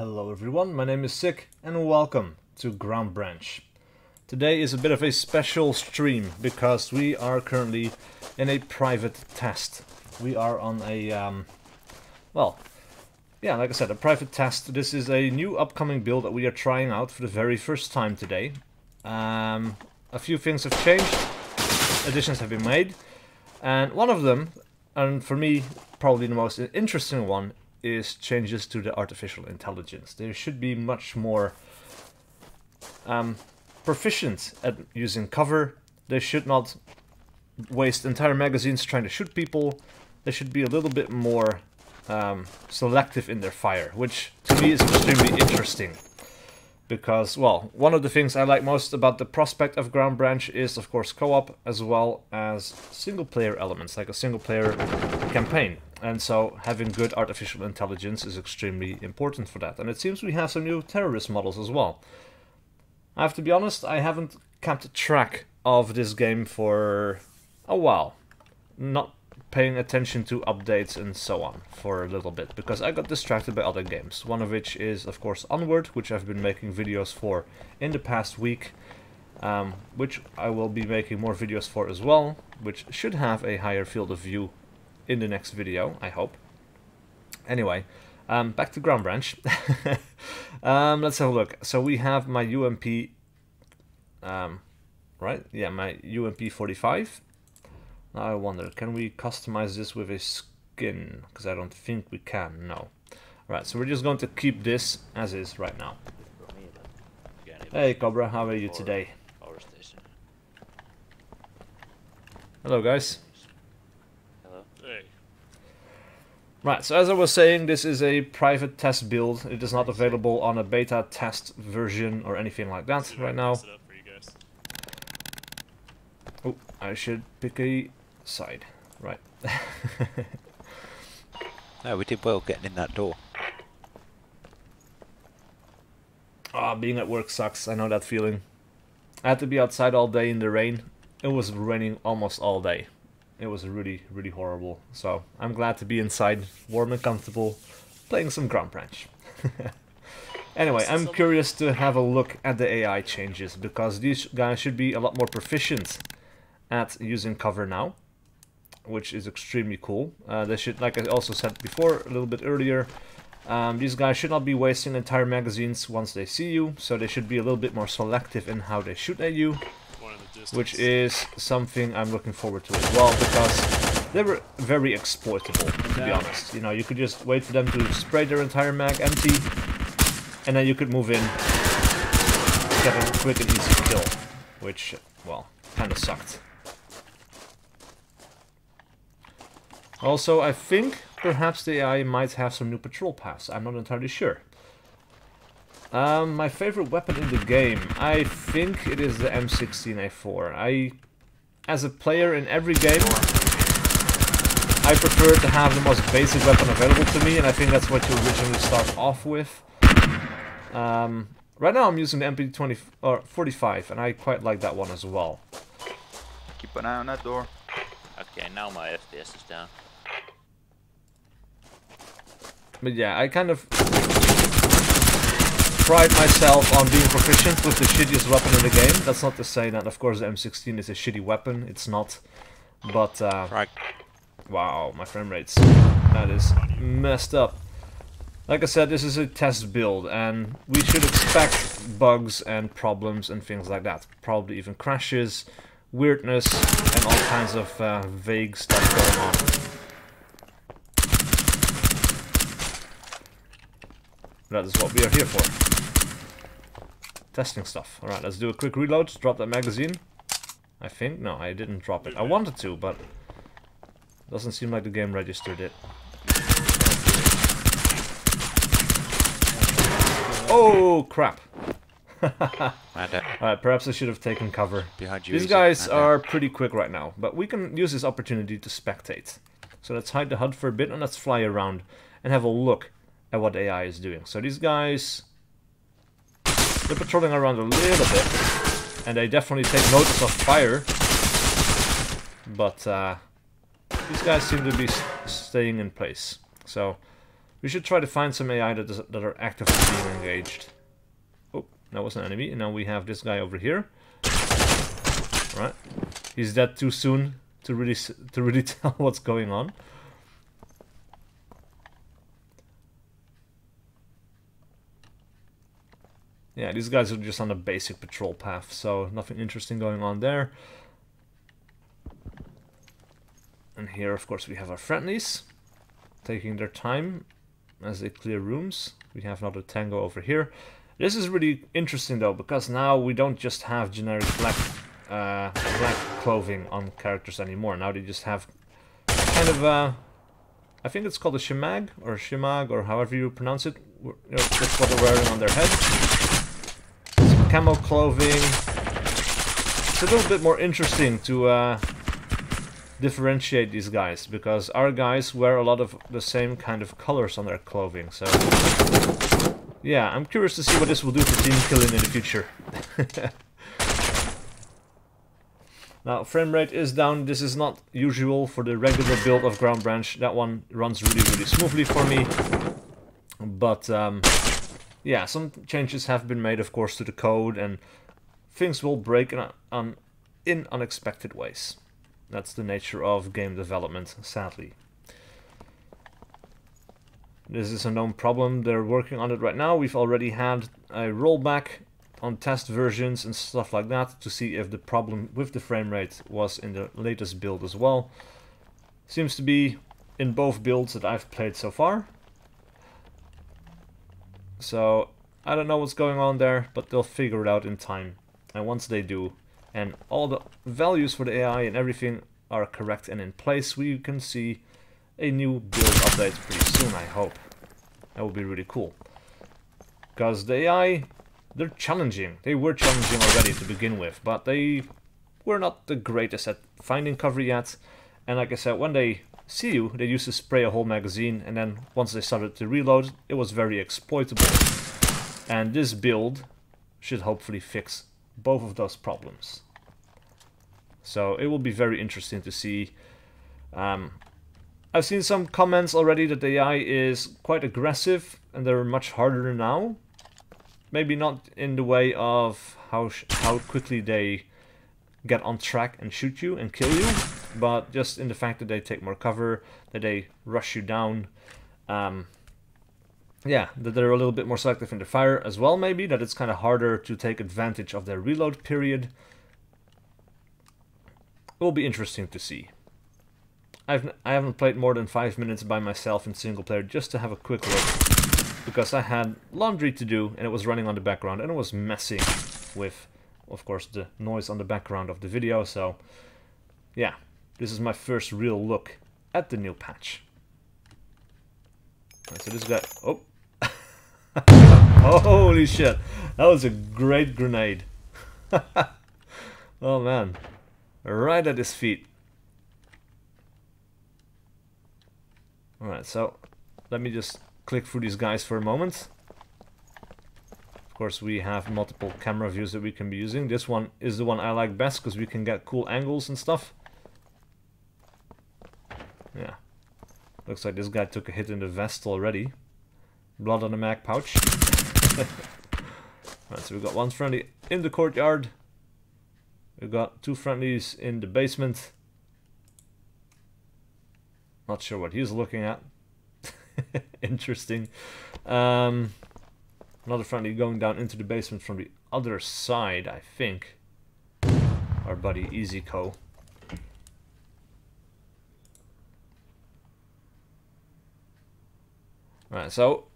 Hello everyone, my name is SiC and welcome to Ground Branch. Today is a bit of a special stream because we are currently in a private test. We are on a, like I said, a private test. This is a new upcoming build that we are trying out for the very first time today. A few things have changed, additions have been made, and one of them, and for me probably the most interesting one, is changes to the artificial intelligence. They should be much more proficient at using cover. They should not waste entire magazines trying to shoot people. They should be a little bit more selective in their fire, which to me is extremely interesting. Because, well, one of the things I like most about the prospect of Ground Branch is, of course, co-op, as well as single-player elements, like a single-player campaign. And so having good artificial intelligence is extremely important for that. And it seems we have some new terrorist models as well. I have to be honest, I haven't kept track of this game for a while. Not paying attention to updates and so on for a little bit, because I got distracted by other games. One of which is, of course, Onward, which I've been making videos for in the past week. Which I will be making more videos for as well, which should have a higher field of view in the next video, I hope. Anyway, back to Ground Branch. Let's have a look. So we have my UMP, right? Yeah, my UMP 45. Now I wonder, can we customize this with a skin? Because I don't think we can, no. Right, so we're just going to keep this as is right now. Hey Cobra, how are you today? Hello guys. Right, so as I was saying, this is a private test build. It is not available on a beta test version or anything like that right now. Oh, I should pick a side. Right. No, we did well getting in that door. Ah, being at work sucks. I know that feeling. I had to be outside all day in the rain. It was raining almost all day. It was really, really horrible. So I'm glad to be inside, warm and comfortable, playing some Ground Branch. Anyway, I'm curious to have a look at the AI changes, because these guys should be a lot more proficient at using cover now, which is extremely cool. They should, like I also said before, a little bit earlier, these guys should not be wasting entire magazines once they see you, so they should be a little bit more selective in how they shoot at you. Which is something I'm looking forward to as well, because they were very exploitable, to be honest. You know, you could just wait for them to spray their entire mag empty, and then you could move in, get a quick and easy kill, which, well, kinda sucked. Also, I think perhaps the AI might have some new patrol paths. I'm not entirely sure. My favorite weapon in the game, I think it is the M16A4. As a player in every game, I prefer to have the most basic weapon available to me, and I think that's what you originally start off with. Right now I'm using the MP45, and I quite like that one as well. Keep an eye on that door. Okay, now my FPS is down. But yeah, I kind of pride myself on being proficient with the shittiest weapon in the game. That's not to say that, of course, the M16 is a shitty weapon. It's not. But, wow, my frame rates. That is messed up. Like I said, this is a test build, and we should expect bugs and problems and things like that. Probably even crashes, weirdness, and all kinds of vague stuff going on. That is what we are here for. Testing stuff. Alright, let's do a quick reload. Drop that magazine. I think. No, I didn't drop it. I wanted to, but doesn't seem like the game registered it. Oh, crap. Alright, perhaps I should have taken cover. These guys are pretty quick right now, but we can use this opportunity to spectate. So let's hide the HUD for a bit and let's fly around and have a look at what AI is doing. So these guys, they're patrolling around a little bit, and they definitely take notice of fire, but these guys seem to be staying in place. So We should try to find some AI that are actively being engaged. Oh, that was an enemy, and now we have this guy over here. Right, he's dead too soon to really tell what's going on. Yeah, these guys are just on a basic patrol path, so nothing interesting going on there. And here, of course, we have our friendlies taking their time as they clear rooms. We have another tango over here. This is really interesting though, because now we don't just have generic black clothing on characters anymore. Now they just have kind of I think it's called a shimag or however you pronounce it. You know, that's what they're wearing on their head. Some camo clothing. It's a little bit more interesting to differentiate these guys, because our guys wear a lot of the same kind of colors on their clothing. So yeah, I'm curious to see what this will do for team killing in the future. Now, frame rate is down. This is not usual for the regular build of Ground Branch. That one runs really smoothly for me. But yeah, some changes have been made, of course, to the code, and things will break in unexpected ways. That's the nature of game development, sadly. This is a known problem. They're working on it right now. We've already had a rollback on test versions and stuff like that to see if the problem with the frame rate was in the latest build as well. Seems to be in both builds that I've played so far. So I don't know what's going on there, but they'll figure it out in time. And once they do, and all the values for the AI and everything are correct and in place, we can see a new build update pretty soon, I hope. That would be really cool. Because the AI, they're challenging. They were challenging already to begin with, but they were not the greatest at finding cover yet. And like I said, when they see you, they used to spray a whole magazine, and then once they started to reload, it was very exploitable. And this build should hopefully fix both of those problems. So it will be very interesting to see. I've seen some comments already that the AI is quite aggressive and they're much harder now. Maybe not in the way of how quickly they get on track and shoot you and kill you, but just in the fact that they take more cover, that they rush you down. Yeah, that they're a little bit more selective in the fire as well, maybe, that it's kind of harder to take advantage of their reload period. It will be interesting to see. I haven't played more than 5 minutes by myself in single player just to have a quick look, because I had laundry to do and it was running on the background and it was messing with, of course, the noise on the background of the video. So yeah, this is my first real look at the new patch. Right, so this guy, oh, holy shit, that was a great grenade. Oh man, right at his feet. Alright, so let me just click through these guys for a moment. Of course, we have multiple camera views that we can be using. This one is the one I like best because we can get cool angles and stuff. Yeah. Looks like this guy took a hit in the vest already. Blood on the mag pouch. Alright, so we've got one friendly in the courtyard. We've got two friendlies in the basement. Not sure what he's looking at. Interesting. Another friendly going down into the basement from the other side, I think. Our buddy EasyCo. Alright, so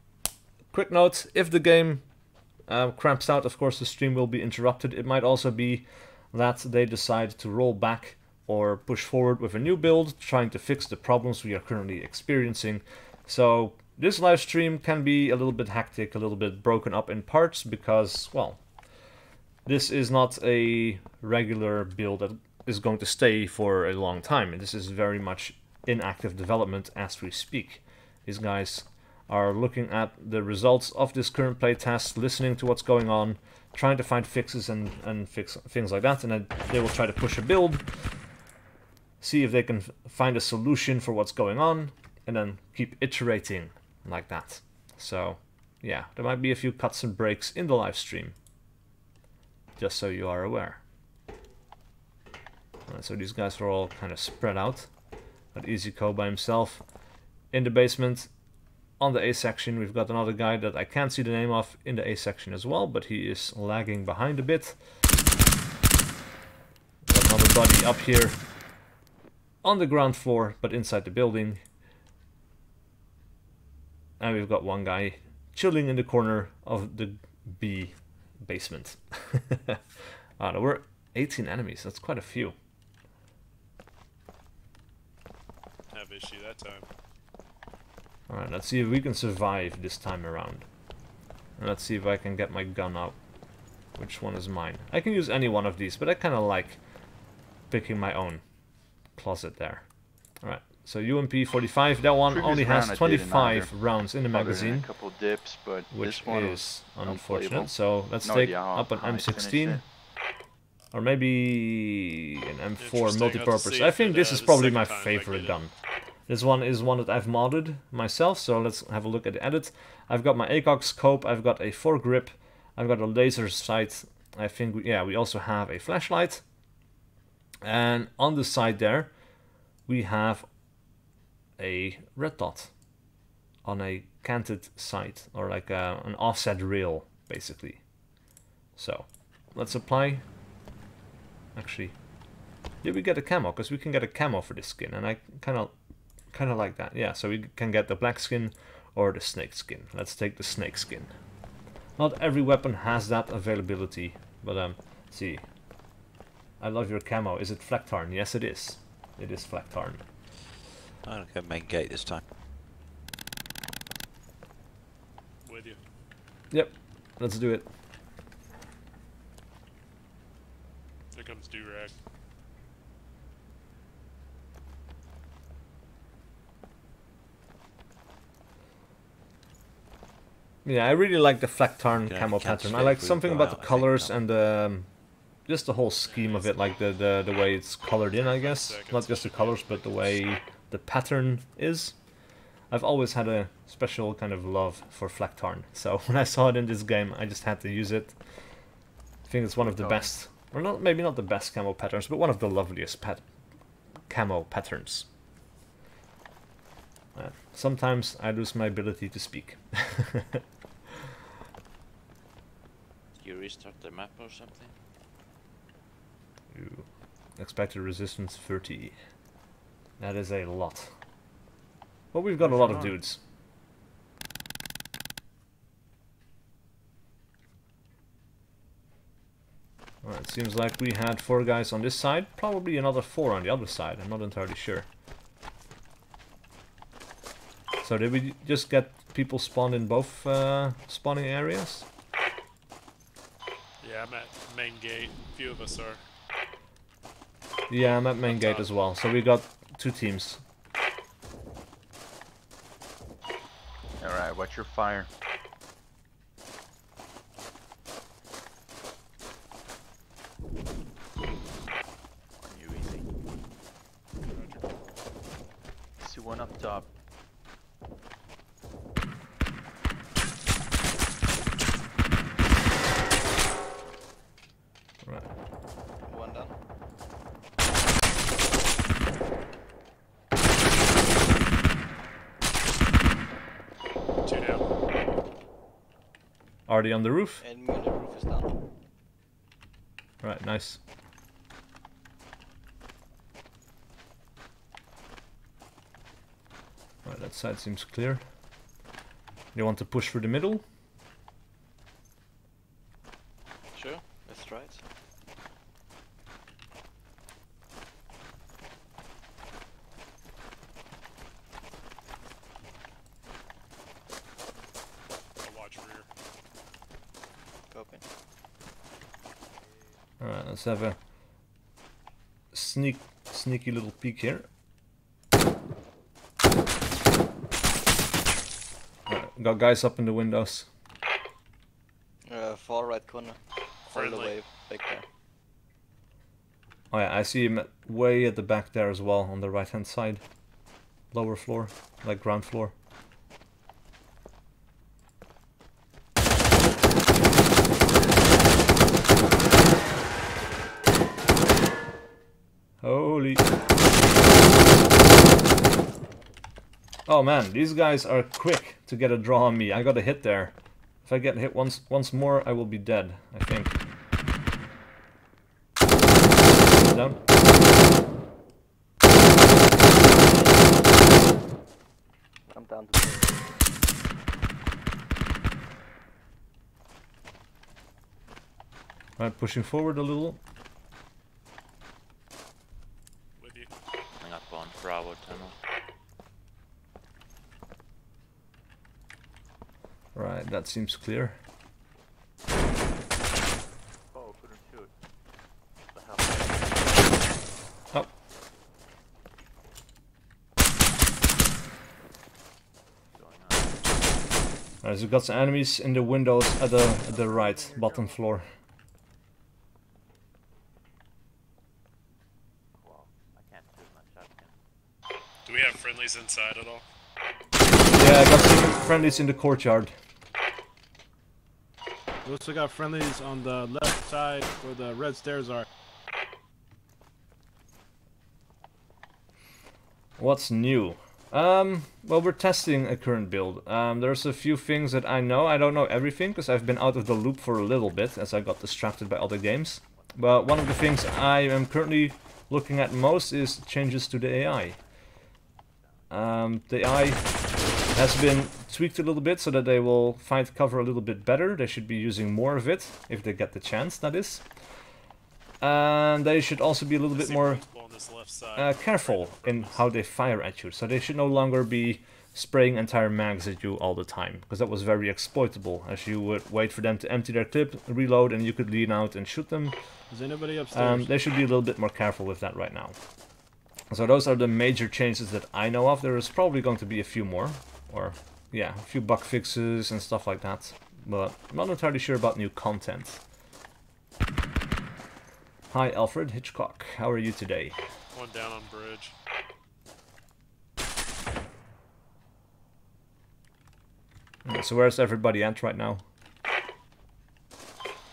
quick note, if the game cramps out, of course the stream will be interrupted. It might also be that they decide to roll back or push forward with a new build, trying to fix the problems we are currently experiencing. So this live stream can be a little bit hectic, a little bit broken up in parts, because, well, this is not a regular build that is going to stay for a long time. This is very much in active development as we speak. These guys are looking at the results of this current playtest, listening to what's going on, trying to find fixes and fix things like that, and then they will try to push a build, see if they can find a solution for what's going on, and then keep iterating like that. So, yeah, there might be a few cuts and breaks in the live stream, just so you are aware. So these guys are all kind of spread out. Got EasyCo by himself. In the basement, on the A section, we've got another guy that I can't see the name of in the A section as well, but he is lagging behind a bit. Got another buddy up here on the ground floor, but inside the building. And we've got one guy chilling in the corner of the B basement. Oh, there were 18 enemies. That's quite a few. Have issue that time. Alright, let's see if we can survive this time around. And let's see if I can get my gun out. Which one is mine? I can use any one of these, but I kind of like picking my own closet there. Alright, so UMP-45, that one Previous only has round I 25 rounds in the Other than magazine, a couple dips, but which this one is was unfortunate. unplayable. So let's No take idea how up an I finished M16. it. Or maybe an M4 Interesting. I'll have to multi-purpose. see I if think it, this is the probably second my time I favorite get it. gun. This one is one that I've modded myself, so let's have a look at the edit. I've got my ACOG scope, I've got a foregrip, I've got a laser sight. I think, we also have a flashlight. And on the side there, we have a red dot on a canted sight, or like an offset rail, basically. So, let's apply. Actually, did we get a camo? Because we can get a camo for this skin, and I kind of like that. Yeah, so we can get the black skin or the snake skin. Let's take the snake skin. Not every weapon has that availability, but let's see. I love your camo. Is it Flaktarn? Yes, it is. It is Flaktarn. I'll go main gate this time. With you. Yep, let's do it. Here comes Durag. Yeah, I really like the Flaktarn Yeah, camo you can't pattern. I see like if we something go about out, the I think, colors now. and just the whole scheme of it, like the way it's colored in, I guess. Not just the colors, but the way the pattern is. I've always had a special kind of love for Flaktarn, so when I saw it in this game, I just had to use it. I think it's one of the best, or not, maybe not the best camo patterns, but one of the loveliest camo patterns. Sometimes I lose my ability to speak. You restart the map or something? Ooh. Expected resistance 30. That is a lot. But we've got a lot of dudes. Alright, seems like we had 4 guys on this side. Probably another 4 on the other side. I'm not entirely sure. So did we just get people spawned in both spawning areas? Yeah, I'm at main gate. A few of us are. Yeah, I'm at main gate as well. So we got 2 teams. Alright, watch your fire. You easy. See one up top. Right. One down. Two down. Already on the roof? Enemy on the roof is down. Right, nice. Right, that side seems clear. You want to push through the middle? Sure, let's try it. I'll watch rear. Copy. Alright, let's have a sneaky little peek here. Alright, got guys up in the windows. Far right corner. All the Friendly. way back there. Oh yeah, I see him way at the back there as well, on the right hand side. Lower floor, like ground floor. Oh man, these guys are quick to get a draw on me. I got a hit there. If I get hit once more, I will be dead, I think. Down. I'm down to 0. Right, pushing forward a little. With you. Coming up on Bravo tunnel. Right, that seems clear. Oh, couldn't shoot. The hell? Oh, Going on. alright, so we've got some enemies in the windows at the right, bottom floor. Well, I can't shoot my shotgun. Do we have friendlies inside at all? Yeah, I got some friendlies in the courtyard. We also got friendlies on the left side where the red stairs are. What's new? Well, we're testing a current build. There's a few things that I know. I don't know everything because I've been out of the loop for a little bit as I got distracted by other games. But one of the things I am currently looking at most is changes to the AI. The AI has been tweaked a little bit so that they will find cover a little bit better. They should be using more of it, if they get the chance, that is. And they should also be a little bit more On this left side. careful in how they fire at you. So they should no longer be spraying entire mags at you all the time, because that was very exploitable, as you would wait for them to empty their clip, reload, and you could lean out and shoot them. Is anybody upstairs? They should be a little bit more careful with that right now. So those are the major changes that I know of. There is probably going to be a few more, or yeah, a few bug fixes and stuff like that, but I'm not entirely sure about new content. Hi Alfred Hitchcock, how are you today? One down on bridge. So where's everybody at right now?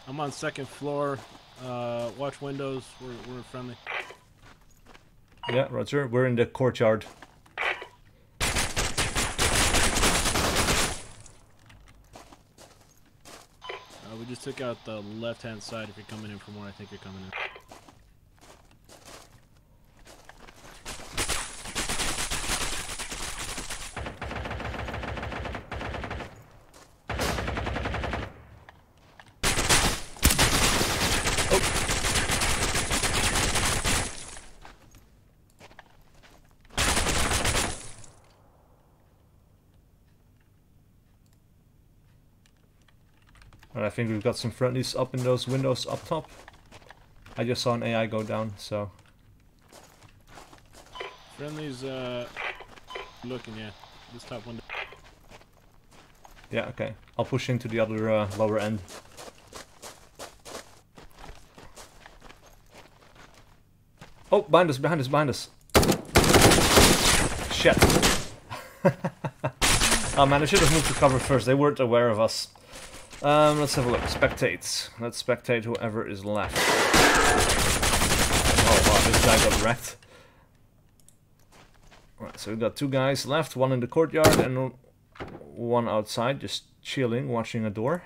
I'm on second floor. Watch windows. We're friendly. Yeah, Roger, we're in the courtyard. We just took out the left-hand side. If you're coming in from where I think you're coming in. And I think we've got some friendlies up in those windows up top. I just saw an AI go down, so... Friendly's looking, yeah. This top window. Yeah, okay. I'll push into the other lower end. Oh, behind us, behind us, behind us. Shit. Oh man, I should have moved to cover first. They weren't aware of us. Let's have a look. Spectate. Let's spectate whoever is left. Oh wow, this guy got wrecked. Right, so we've got two guys left, one in the courtyard and one outside, just chilling, watching a door.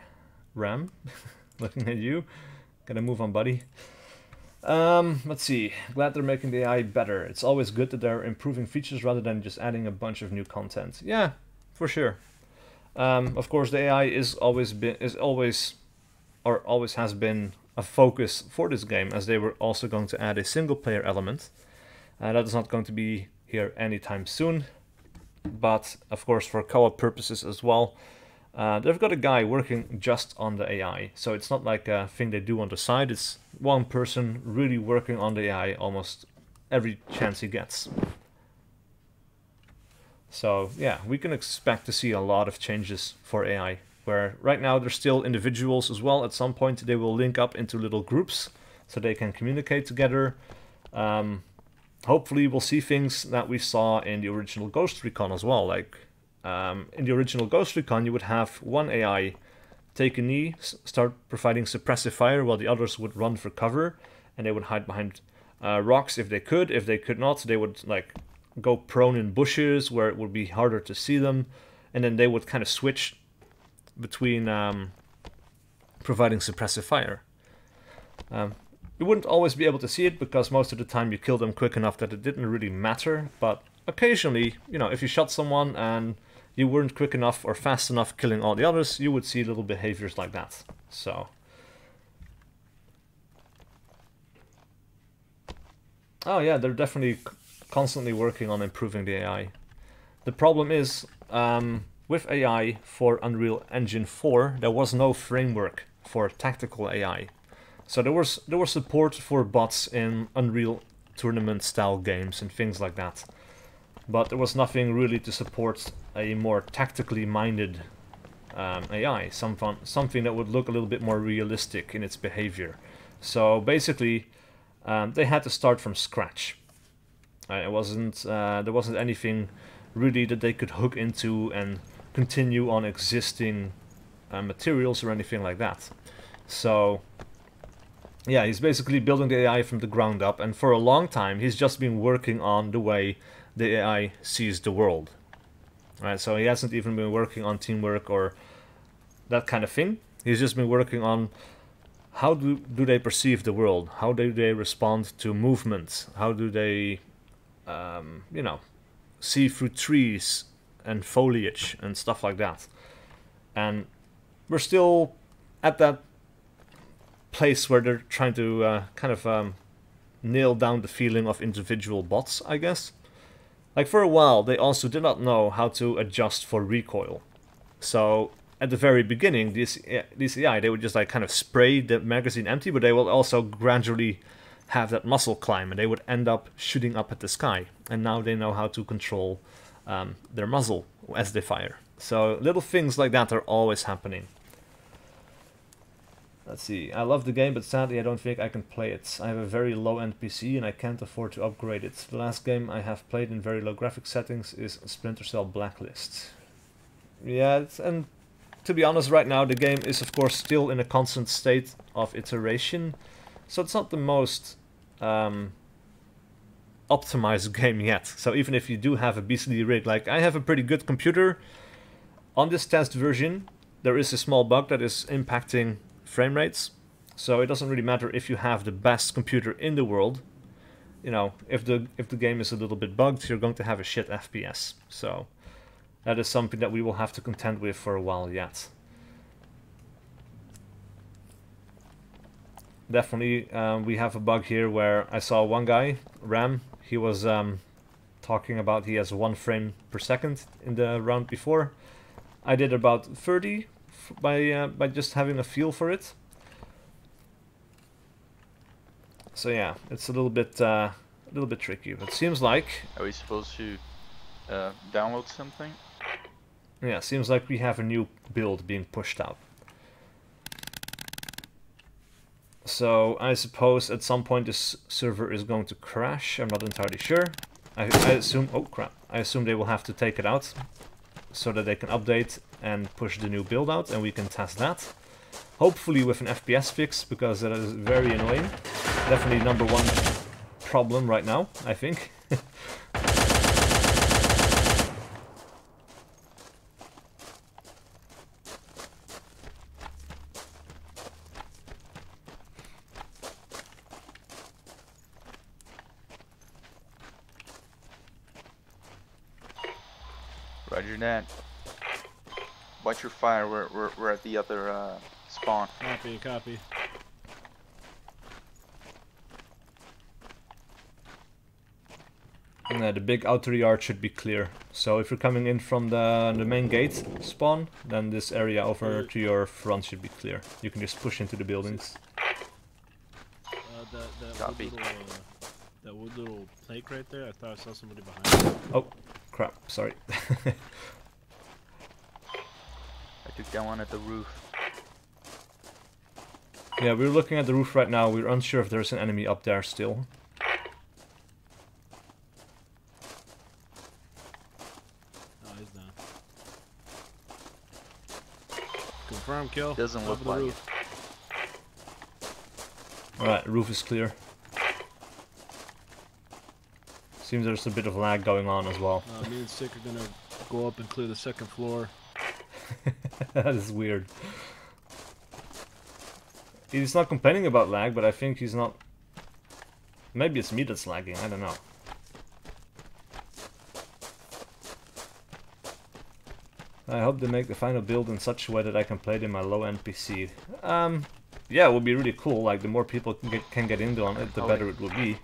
Ram, looking at you. Gotta move on, buddy. Let's see. Glad they're making the AI better. It's always good that they're improving features rather than just adding a bunch of new content. Yeah, for sure. Of course, the AI always has been a focus for this game, as they were also going to add a single-player element. That is not going to be here anytime soon, but of course for co-op purposes as well. They've got a guy working just on the AI, so it's not like a thing they do on the side. It's one person really working on the AI almost every chance he gets. So yeah, we can expect to see a lot of changes for AI, where right now they're still individuals as well. At some point they will link up into little groups so they can communicate together. Hopefully we'll see things that we saw in the original Ghost Recon as well. Like in the original Ghost Recon you would have one AI take a knee, start providing suppressive fire while the others would run for cover, and they would hide behind rocks if they could. If they could not, they would like go prone in bushes where it would be harder to see them, and then they would kind of switch between providing suppressive fire. You wouldn't always be able to see it because most of the time you killed them quick enough that it didn't really matter, but occasionally, you know, if you shot someone and you weren't quick enough or fast enough killing all the others, you would see little behaviors like that. So, oh yeah, they're definitely constantly working on improving the AI. The problem is, with AI for Unreal Engine 4, there was no framework for tactical AI. So there was support for bots in Unreal Tournament style games and things like that. But there was nothing really to support a more tactically minded AI, something that would look a little bit more realistic in its behavior. So basically, they had to start from scratch. There wasn't anything really that they could hook into and continue on existing materials or anything like that. So yeah, he's basically building the AI from the ground up, and for a long time he's just been working on the way the AI sees the world. Right, so he hasn't even been working on teamwork or that kind of thing. He's just been working on how do they perceive the world, how do they respond to movements, how do they, you know, see through trees and foliage and stuff like that. And we're still at that place where they're trying to kind of nail down the feeling of individual bots, I guess. Like, for a while, they also did not know how to adjust for recoil. So, at the very beginning, this AI, they would just like kind of spray the magazine empty, but they will also gradually have that muscle climb, and they would end up shooting up at the sky. And now they know how to control their muzzle as they fire. So, little things like that are always happening. Let's see, I love the game, but sadly I don't think I can play it. I have a very low-end PC and I can't afford to upgrade it. The last game I have played in very low graphic settings is Splinter Cell Blacklist. Yeah, and to be honest, right now the game is of course still in a constant state of iteration, so it's not the most optimized game yet. So even if you do have a beastly rig, like I have a pretty good computer, on this test version there is a small bug that is impacting frame rates, so it doesn't really matter if you have the best computer in the world. You know, if the game is a little bit bugged, you're going to have a shit FPS. So that is something that we will have to contend with for a while yet. Definitely, we have a bug here where I saw one guy, Ram, he was talking about he has 1 frame per second in the round before. I did about 30 by just having a feel for it. So yeah, it's a little bit tricky. But it seems like, are we supposed to download something? Yeah, seems like we have a new build being pushed out. So I suppose at some point this server is going to crash. I'm not entirely sure. I assume, oh crap, I assume they will have to take it out so that they can update and push the new build out, and we can test that. Hopefully with an FPS fix, because that is very annoying. Definitely #1 problem right now, I think. Roger that. Watch your fire, we're at the other spawn. Copy, copy. The big outer yard should be clear. So if you're coming in from the main gate spawn, then this area over to your front should be clear. You can just push into the buildings. That wood little plank right there, I thought I saw somebody behind it. Oh, crap, sorry. I took that one at the roof. Yeah, we're looking at the roof right now. We're unsure if there's an enemy up there still. Oh, he's down. Confirm kill. Doesn't look like it. Alright, roof is clear. Seems there's a bit of lag going on as well. Me and SiC are gonna go up and clear the second floor. That is weird. He's not complaining about lag, but I think he's not... Maybe it's me that's lagging, I don't know. I hope they make the final build in such a way that I can play it in my low-end PC. Yeah, it would be really cool. Like, the more people can get into on it, the better it will be.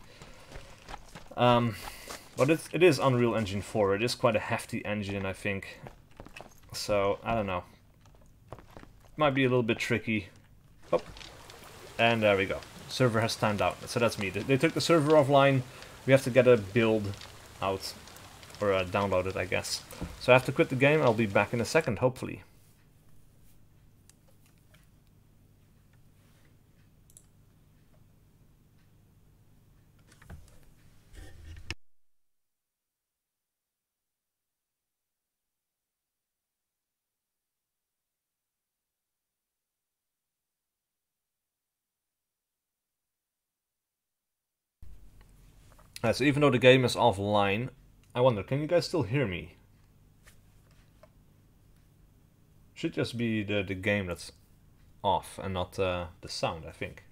But it is Unreal Engine 4. It is quite a hefty engine, I think. So, I don't know. Might be a little bit tricky. Oh. And there we go. Server has timed out. So that's me. They took the server offline. We have to get a build out. Or download it, I guess. So I have to quit the game. I'll be back in a second, hopefully. So even though the game is offline, I wonder, can you guys still hear me? Should just be the game that's off and not the sound, I think.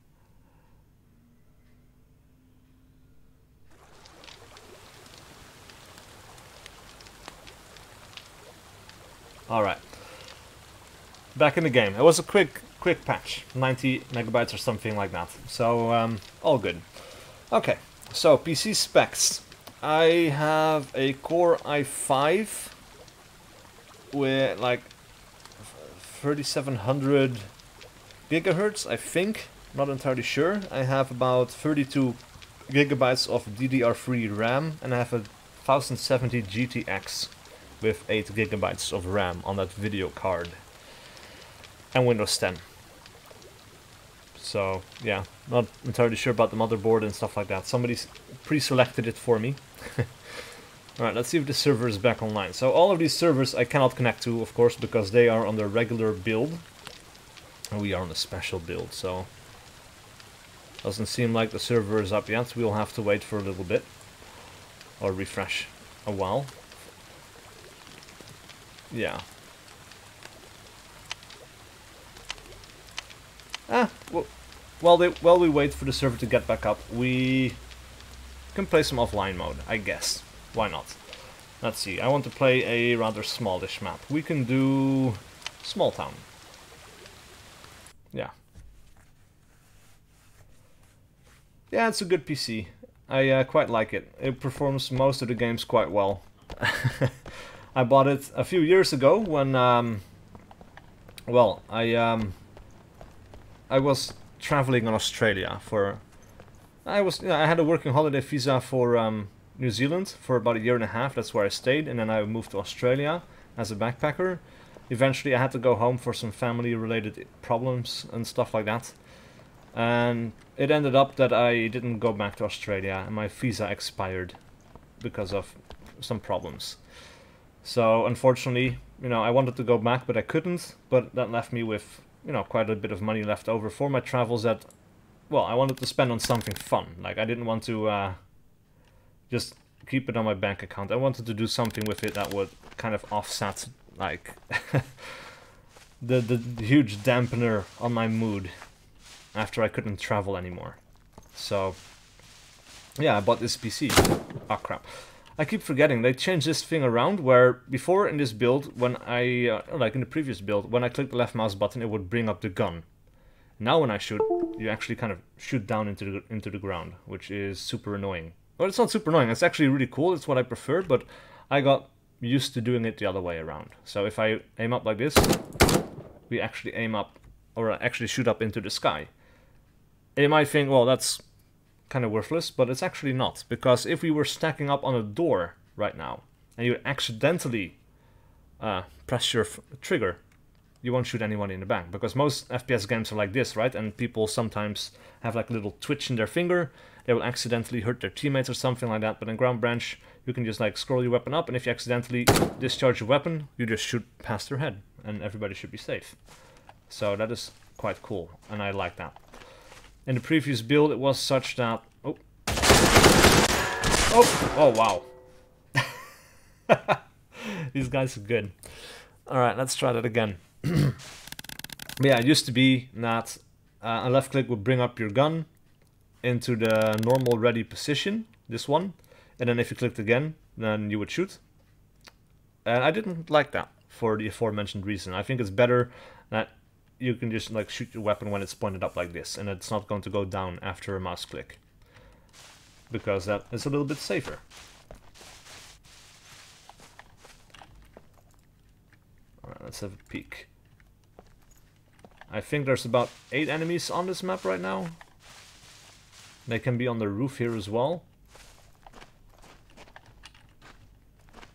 Alright. Back in the game. It was a quick patch. 90 megabytes or something like that. So, all good. Okay. So, PC specs. I have a Core i5 with like 3700 gigahertz, I think. Not entirely sure. I have about 32 gigabytes of DDR3 RAM, and I have a 1070 GTX with 8 gigabytes of RAM on that video card. And Windows 10. So, yeah, not entirely sure about the motherboard and stuff like that. Somebody's pre-selected it for me. Alright, let's see if the server is back online. So all of these servers I cannot connect to, of course, because they are on the regular build. And we are on a special build, so... Doesn't seem like the server is up yet. We'll have to wait for a little bit. Or refresh a while. Yeah. Well, while we wait for the server to get back up, we can play some offline mode, I guess. Why not? Let's see, I want to play a rather smallish map. We can do Small Town. Yeah. Yeah, it's a good PC. I quite like it. It performs most of the games quite well. I bought it a few years ago when, well, I was traveling in Australia for... I had a working holiday visa for New Zealand for about a year and a half. That's where I stayed, and then I moved to Australia as a backpacker. Eventually I had to go home for some family related problems and stuff like that. And it ended up that I didn't go back to Australia, and my visa expired because of some problems. So unfortunately, you know, I wanted to go back, but I couldn't. But that left me with, you know, quite a bit of money left over for my travels that, well, I wanted to spend on something fun. Like, I didn't want to just keep it on my bank account. I wanted to do something with it that would kind of offset, like, the huge dampener on my mood after I couldn't travel anymore. So, yeah, I bought this PC. Oh, crap. I keep forgetting, they changed this thing around where before in this build, when I, like in the previous build, when I clicked the left mouse button, it would bring up the gun. Now when I shoot, you actually kind of shoot down into the ground, which is super annoying. Well, it's not super annoying, it's actually really cool, it's what I prefer, but I got used to doing it the other way around. So if I aim up like this, we actually aim up, or actually shoot up into the sky. And you might think, well, that's kind of worthless, but it's actually not, because if we were stacking up on a door right now, and you accidentally press your trigger, you won't shoot anyone in the back, because most FPS games are like this, right? And people sometimes have like a little twitch in their finger, they will accidentally hurt their teammates or something like that, but in Ground Branch, you can just like scroll your weapon up, and if you accidentally discharge your weapon, you just shoot past their head, and everybody should be safe. So that is quite cool, and I like that. In the previous build, it was such that... Oh. Oh! Oh, wow. These guys are good. Alright, let's try that again. But yeah, it used to be that a left click would bring up your gun into the normal ready position, this one, and then if you clicked again, then you would shoot. And I didn't like that for the aforementioned reason. I think it's better that you can just like shoot your weapon when it's pointed up like this, and it's not going to go down after a mouse click, because that is a little bit safer. Alright, let's have a peek. I think there's about 8 enemies on this map right now. They can be on the roof here as well.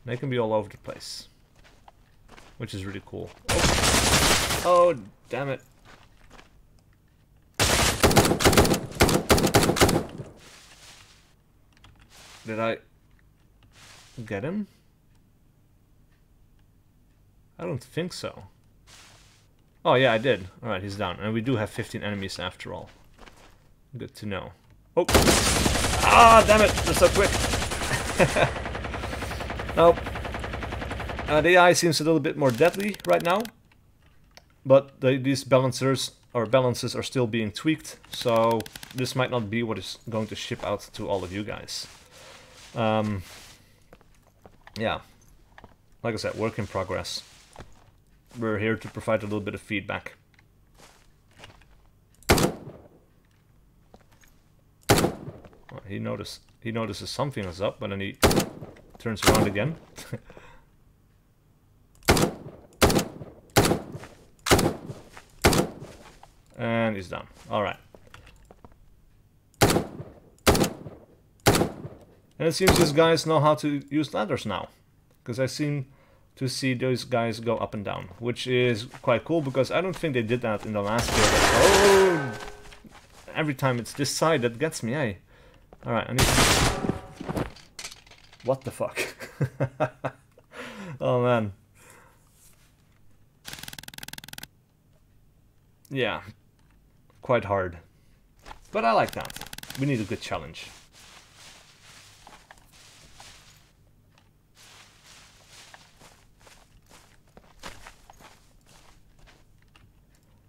They can be all over the place, which is really cool. Oh, oh damn it. Did I get him? I don't think so. Oh yeah, I did. Alright, he's down. And we do have 15 enemies after all. Good to know. Oh! Ah, damn it! They're so quick! Nope. The AI seems a little bit more deadly right now. But these balances are still being tweaked. So this might not be what is going to ship out to all of you guys. Yeah. Like I said, work in progress. We're here to provide a little bit of feedback. Well, he notices something is up, but then he turns around again. And he's done. Alright. And it seems these guys know how to use ladders now, because I seem to see those guys go up and down, which is quite cool, because I don't think they did that in the last build. Oh! Every time it's this side that gets me, eh? Alright, I need to... What the fuck? Oh man. Yeah. Quite hard. But I like that. We need a good challenge.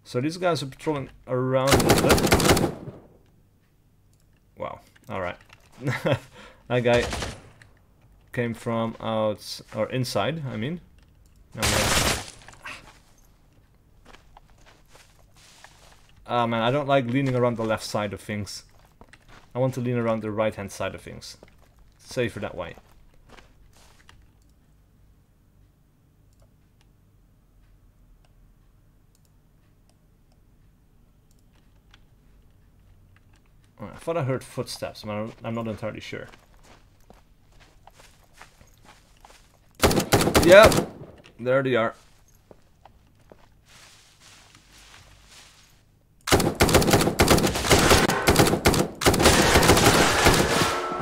So these guys are patrolling around a little bit. Wow. Alright. That guy came from out or inside, I mean. Ah man, I don't like leaning around the left side of things. I want to lean around the right hand side of things. It's safer that way. I thought I heard footsteps, but I'm not entirely sure. Yep, there they are.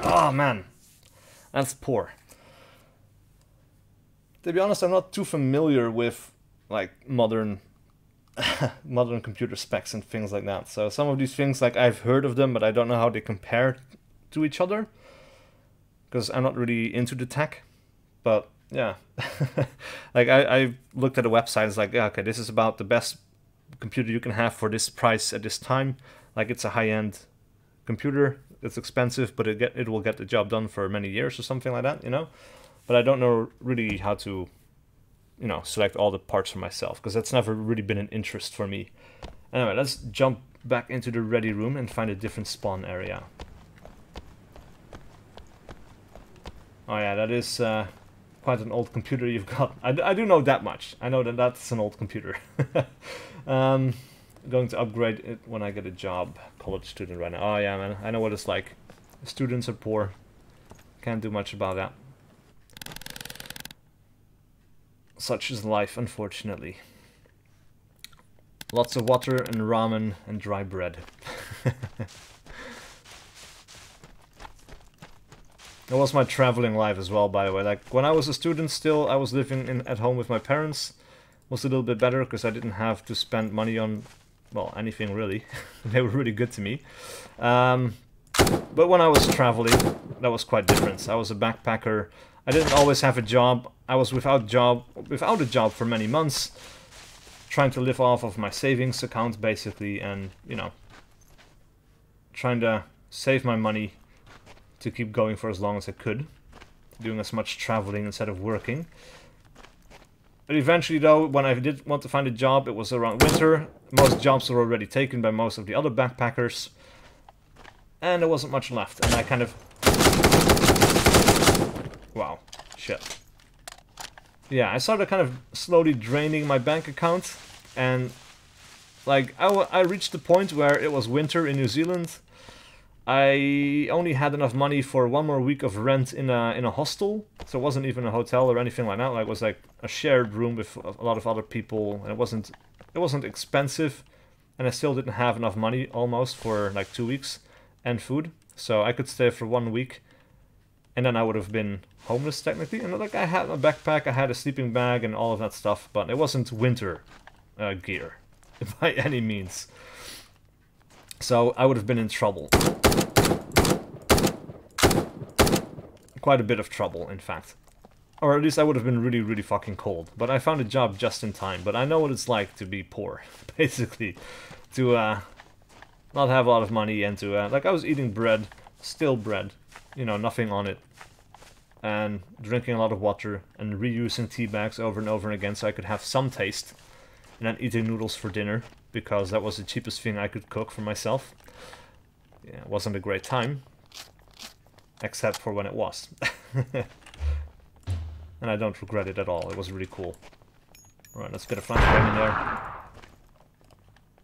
Oh man, that's poor. To be honest, I'm not too familiar with like modern computer specs and things like that. So some of these things, like, I've heard of them, but I don't know how they compare to each other, because I'm not really into the tech. But yeah, like I looked at a website. It's like, yeah, okay, this is about the best computer you can have for this price at this time. Like, it's a high-end computer. It's expensive, but it will get the job done for many years or something like that, you know. But I don't know really how to, you know, select all the parts for myself, because that's never really been an interest for me. Anyway, let's jump back into the ready room and find a different spawn area. Oh yeah, that is quite an old computer you've got. I do know that much. I know that that's an old computer. Going to upgrade it when I get a job. College student right now. Oh yeah, man, I know what it's like. Students are poor. Can't do much about that. Such is life, unfortunately. Lots of water and ramen and dry bread. That was my traveling life as well, by the way. Like, when I was a student still, I was living at home with my parents. It was a little bit better, because I didn't have to spend money on, well, anything really. They were really good to me. But when I was traveling, that was quite different. I was a backpacker. I didn't always have a job. I was without a job for many months, trying to live off of my savings account basically, and you know, trying to save my money to keep going for as long as I could, doing as much traveling instead of working. But eventually though, when I did want to find a job, it was around winter. Most jobs were already taken by most of the other backpackers, and there wasn't much left, and I kind of... Wow, shit. Yeah, I started kind of slowly draining my bank account, and like I reached the point where it was winter in New Zealand. I only had enough money for 1 more week of rent in a hostel, so it wasn't even a hotel or anything like that. Like, it was like a shared room with a lot of other people, and it wasn't expensive, and I still didn't have enough money almost for like 2 weeks and food, so I could stay for 1 week, and then I would have been homeless technically. And like, I had a backpack, I had a sleeping bag, and all of that stuff, but it wasn't winter gear by any means. So I would have been in trouble. Quite a bit of trouble, in fact. Or at least I would have been really, really fucking cold. But I found a job just in time. But I know what it's like to be poor, basically. To not have a lot of money and to... like, I was eating bread, still bread, you know, nothing on it. And drinking a lot of water and reusing tea bags over and over again so I could have some taste. And then eating noodles for dinner, because that was the cheapest thing I could cook for myself. Yeah, it wasn't a great time. Except for when it was. And I don't regret it at all, it was really cool. Alright, let's get a flashbang in there.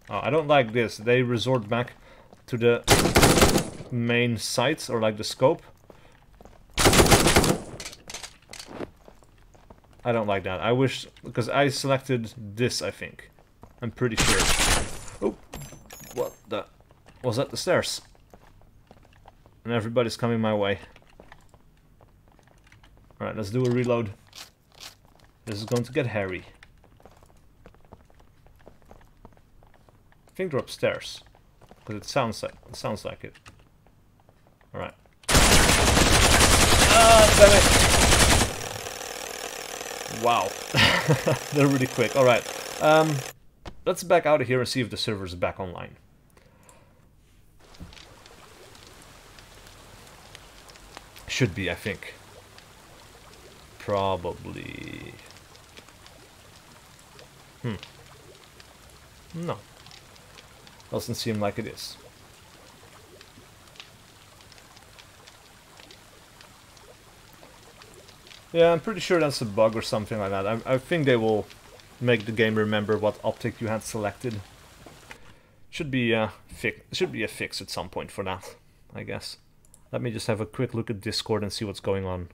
Oh, I don't like this, they resort back to the main sights, or like the scope. I don't like that. I wish, because I selected this, I think. I'm pretty sure. Oh, what the... Was that the stairs? And everybody's coming my way. Alright, let's do a reload. This is going to get hairy. I think they're upstairs. Because it sounds like it. Alright. Ah, damn it! Wow. They're really quick. Alright. Let's back out of here and see if the server's back online. Should be, I think. Probably. No. Doesn't seem like it is. Yeah, I'm pretty sure that's a bug or something like that. I think they will make the game remember what optic you had selected. Should be a fix at some point for that, I guess. Let me just have a quick look at Discord and see what's going on.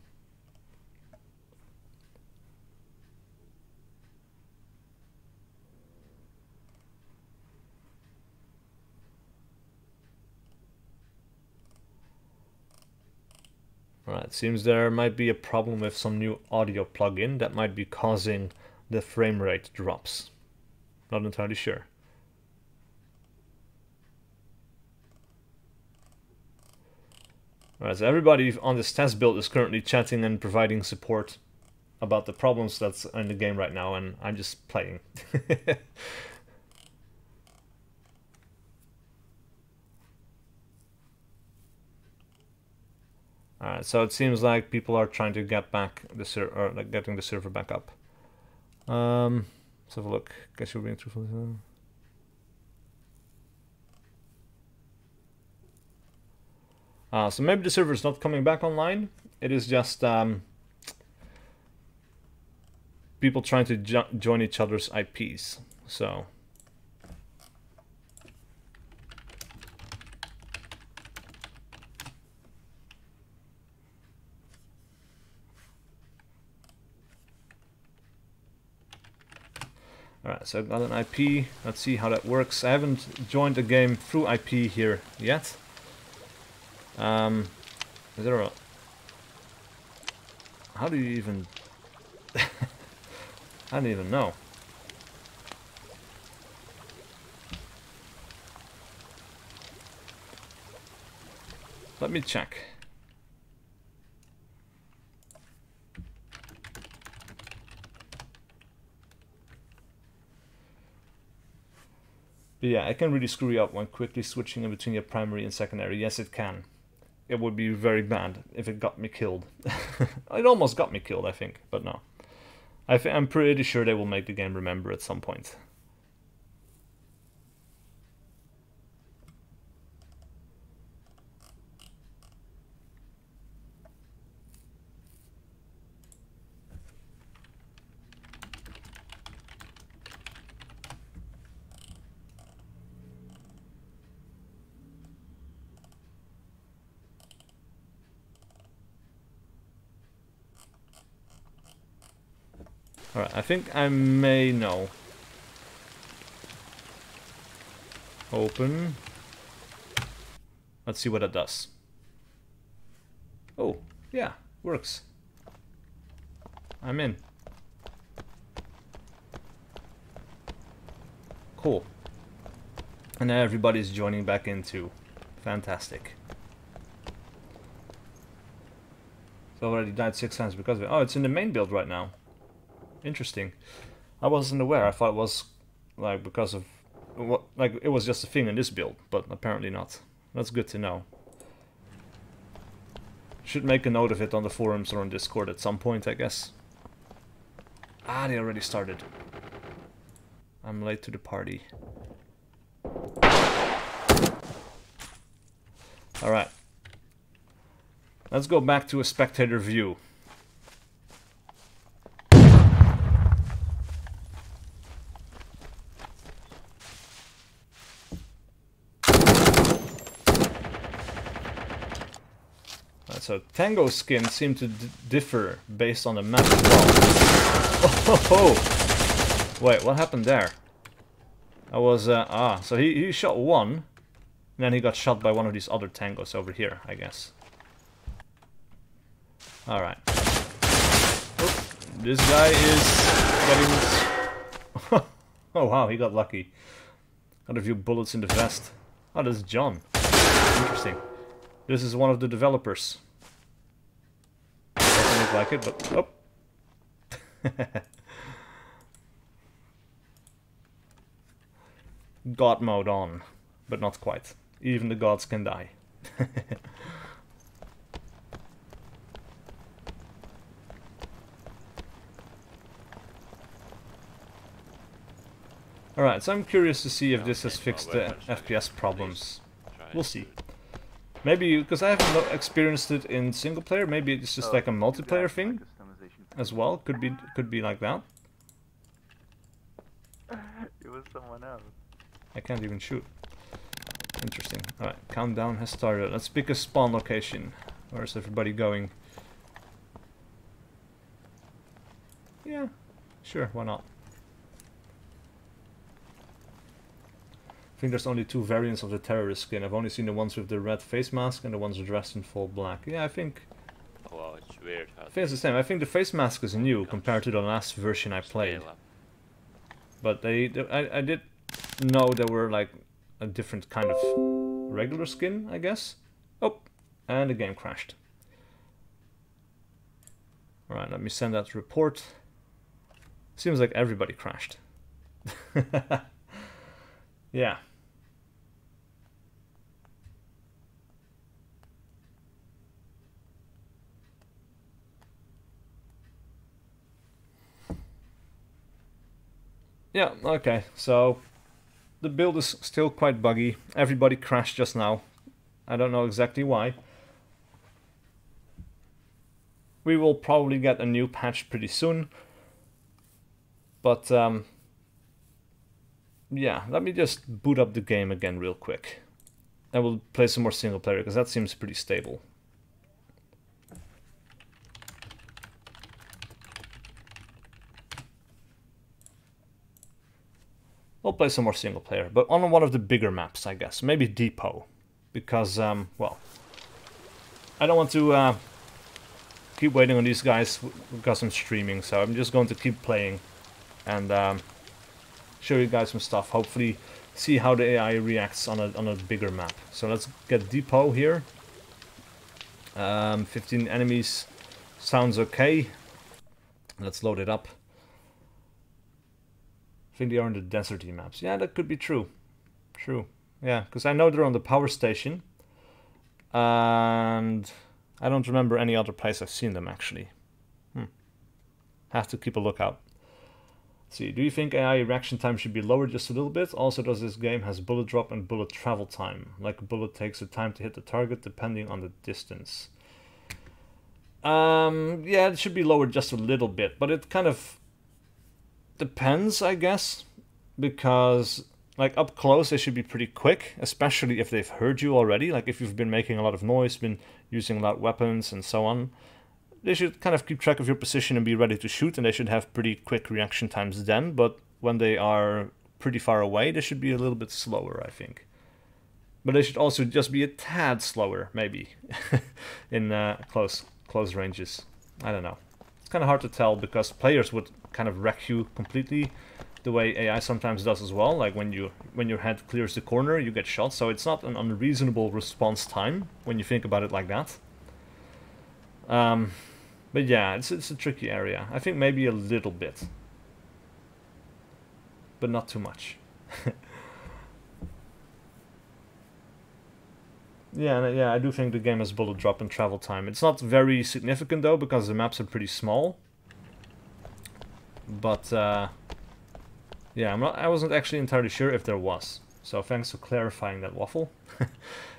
Alright, seems there might be a problem with some new audio plugin that might be causing the frame rate drops. Not entirely sure. Alright, so everybody on this test build is currently chatting and providing support about the problems that's in the game right now, and I'm just playing. Alright, so it seems like people are trying to get back the server, or like getting the server back up. Let's have a look. Guess you're being truthful. So maybe the server is not coming back online. It is just people trying to join each other's IPs. So. Alright, so I've got an IP. Let's see how that works. I haven't joined the game through IP here yet. Is there a... How do you even... I don't even know. let me check. But yeah, it can really screw you up when quickly switching in between your primary and secondary. Yes, it can. It would be very bad if it got me killed. It almost got me killed, I think, but no. I'm pretty sure they will make the game remember at some point. Alright, I think I may know. Open. Let's see what it does. Oh, yeah, works. I'm in. Cool. And now everybody's joining back in too. Fantastic. So I already died 6 times because of it. Oh, it's in the main build right now. Interesting. I wasn't aware. I thought it was like because of what, like it was just a thing in this build, but apparently not. That's good to know. Should make a note of it on the forums or on Discord at some point, I guess. Ah, they already started. I'm late to the party. Alright. Let's go back to a spectator view. So Tango skins seem to differ based on the map as well. Oh, wait, what happened there? I was so he shot one, and then he got shot by one of these other tangos over here, I guess. All right. Oh, this guy is getting. Oh wow, he got lucky. Got a few bullets in the vest. Oh, this is John. Interesting. This is one of the developers. Doesn't look like it, but oh. God mode on, but not quite. Even the gods can die. Alright, so I'm curious to see if this has fixed the FPS problems. We'll see. Maybe, because I haven't experienced it in single player, maybe it's just like a multiplayer thing as well. Could be like that. It was someone else. I can't even shoot. Interesting. Alright, countdown has started. Let's pick a spawn location. Where is everybody going? Yeah, sure, why not? I think there's only 2 variants of the terrorist skin. I've only seen the ones with the red face mask and the ones dressed in full black. Yeah, I think... Oh, wow, it's weird how I think it's the same. I think the face mask is new compared to the last version I played. But I did know there were like a different kind of regular skin, I guess. Oh, and the game crashed. Alright, let me send that report. Seems like everybody crashed. Yeah. Yeah, okay, so the build is still quite buggy. Everybody crashed just now. I don't know exactly why. We will probably get a new patch pretty soon. But, yeah, let me just boot up the game again real quick. I will play some more single player, because that seems pretty stable. We'll play some more single player, but on one of the bigger maps, I guess. Maybe Depot. Because, well, I don't want to keep waiting on these guys because I'm streaming, so I'm just going to keep playing and show you guys some stuff. Hopefully see how the AI reacts on a bigger map. So let's get Depot here. 15 enemies sounds okay. Let's load it up. I think they are on the deserty maps. Yeah, that could be true. True. Yeah, because I know they're on the power station. And I don't remember any other place I've seen them, actually. Have to keep a lookout. Let's see, do you think AI reaction time should be lowered just a little bit? Also, does this game has bullet drop and bullet travel time? Like a bullet takes the time to hit the target depending on the distance. Yeah, it should be lowered just a little bit, but it kind of depends, I guess, because like up close they should be pretty quick, especially if they've heard you already. Like if you've been making a lot of noise, been using loud weapons and so on, they should kind of keep track of your position and be ready to shoot, and they should have pretty quick reaction times then. But when they are pretty far away, they should be a little bit slower, I think. But they should also just be a tad slower, maybe, in close ranges. I don't know. It's kind of hard to tell because players would kind of wreck you completely, the way AI sometimes does as well. Like when your head clears the corner, you get shot. So it's not an unreasonable response time when you think about it like that. But yeah, it's a tricky area. I think maybe a little bit, but not too much. Yeah, I do think the game has bullet drop and travel time. It's not very significant though, because the maps are pretty small. But yeah, I wasn't actually entirely sure if there was. So thanks for clarifying that, Waffle.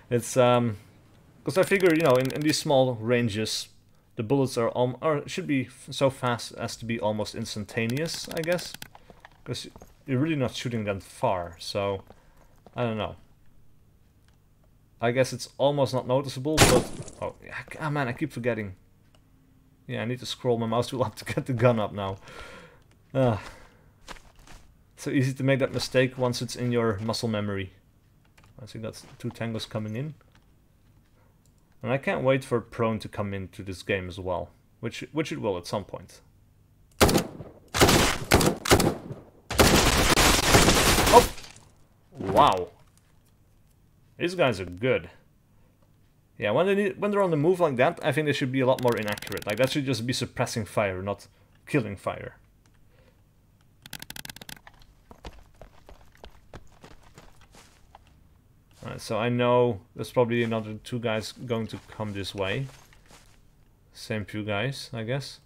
It's because I figure, you know, in these small ranges, the bullets should be so fast as to be almost instantaneous, I guess, because you're really not shooting that far. So I don't know. I guess it's almost not noticeable, but oh man, I keep forgetting. Yeah, I need to scroll my mouse wheel up to get the gun up now. So easy to make that mistake once it's in your muscle memory. I think that's 2 tangos coming in. And I can't wait for Prone to come into this game as well, which it will at some point. Oh! Wow. These guys are good. Yeah, when they're on the move like that, I think they should be a lot more inaccurate. Like that should just be suppressing fire, not killing fire. Alright, so I know there's probably another 2 guys going to come this way. Same few guys, I guess.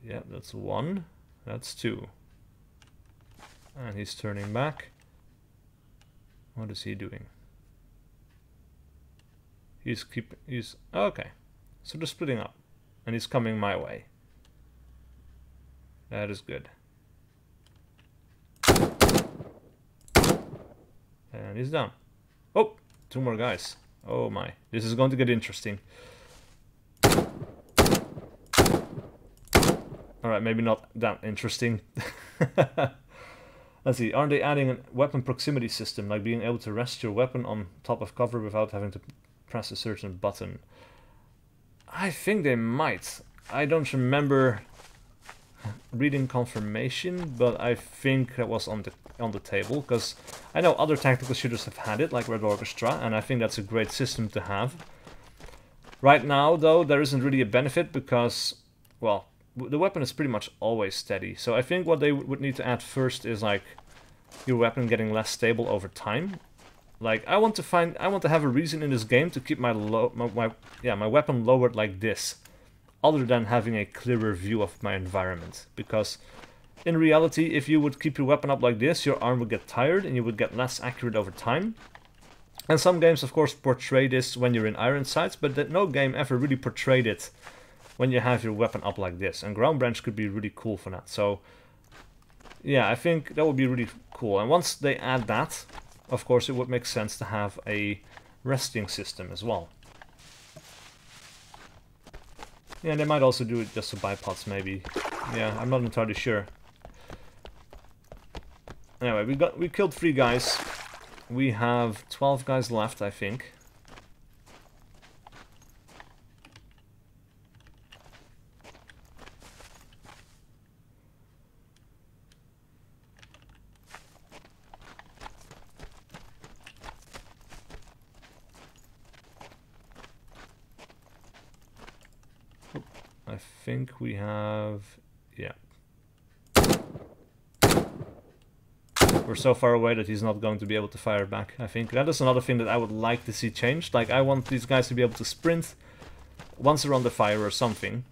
Yeah, that's 1. That's 2. And he's turning back. What is he doing? He's okay. So they're splitting up. And he's coming my way. That is good. And he's down. Oh, 2 more guys. Oh my. This is going to get interesting. Alright, maybe not that interesting. Let's see, aren't they adding a weapon proximity system, like being able to rest your weapon on top of cover without having to press a certain button? I think they might. I don't remember reading confirmation, but I think that was on the table, because I know other tactical shooters have had it, like Red Orchestra, and I think that's a great system to have. Right now, though, there isn't really a benefit because, well, the weapon is pretty much always steady. So I think what they would need to add first is like your weapon getting less stable over time. Like I want to have a reason in this game to keep my weapon lowered like this, other than having a clearer view of my environment. Because in reality, if you would keep your weapon up like this, your arm would get tired and you would get less accurate over time. And some games, of course, portray this when you're in iron sights, but no game ever really portrayed it when you have your weapon up like this. And Ground Branch could be really cool for that. So yeah, I think that would be really cool. And once they add that, of course it would make sense to have a resting system as well. Yeah, they might also do it just to bipods maybe. Yeah, I'm not entirely sure. Anyway, we killed 3 guys. We have 12 guys left, I think. think we have... yeah. We're so far away that he's not going to be able to fire back, I think. That is another thing that I would like to see changed. Like, I want these guys to be able to sprint once they're on the fire or something.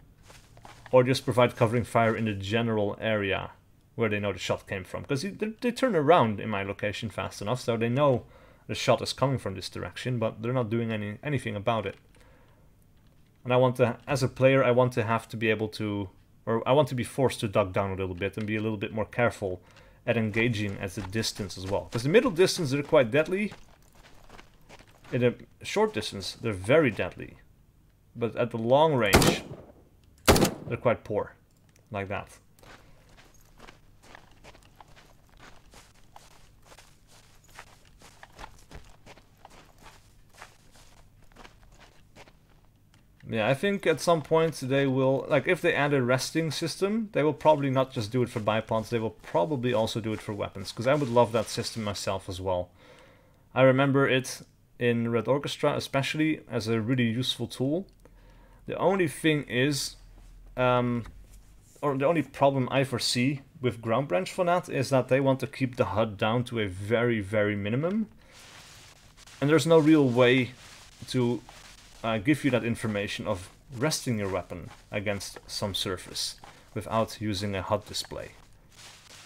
Or just provide covering fire in the general area where they know the shot came from. Because they turn around in my location fast enough, so they know the shot is coming from this direction, but they're not doing anything about it. And I want to, as a player, I want to have to be able to, or I want to be forced to duck down a little bit and be a little bit more careful at engaging at the distance as well. Because the middle distance, they're quite deadly. In a short distance, they're very deadly. But at the long range, they're quite poor. Like that. Yeah, I think at some point they will, like if they add a resting system, they will probably not just do it for bipods, they will probably also do it for weapons, because I would love that system myself as well. I remember it in Red Orchestra especially as a really useful tool. The only thing is, or the only problem I foresee with Ground Branch for that is that they want to keep the HUD down to a very, very minimum. And there's no real way to give you that information of resting your weapon against some surface without using a HUD display,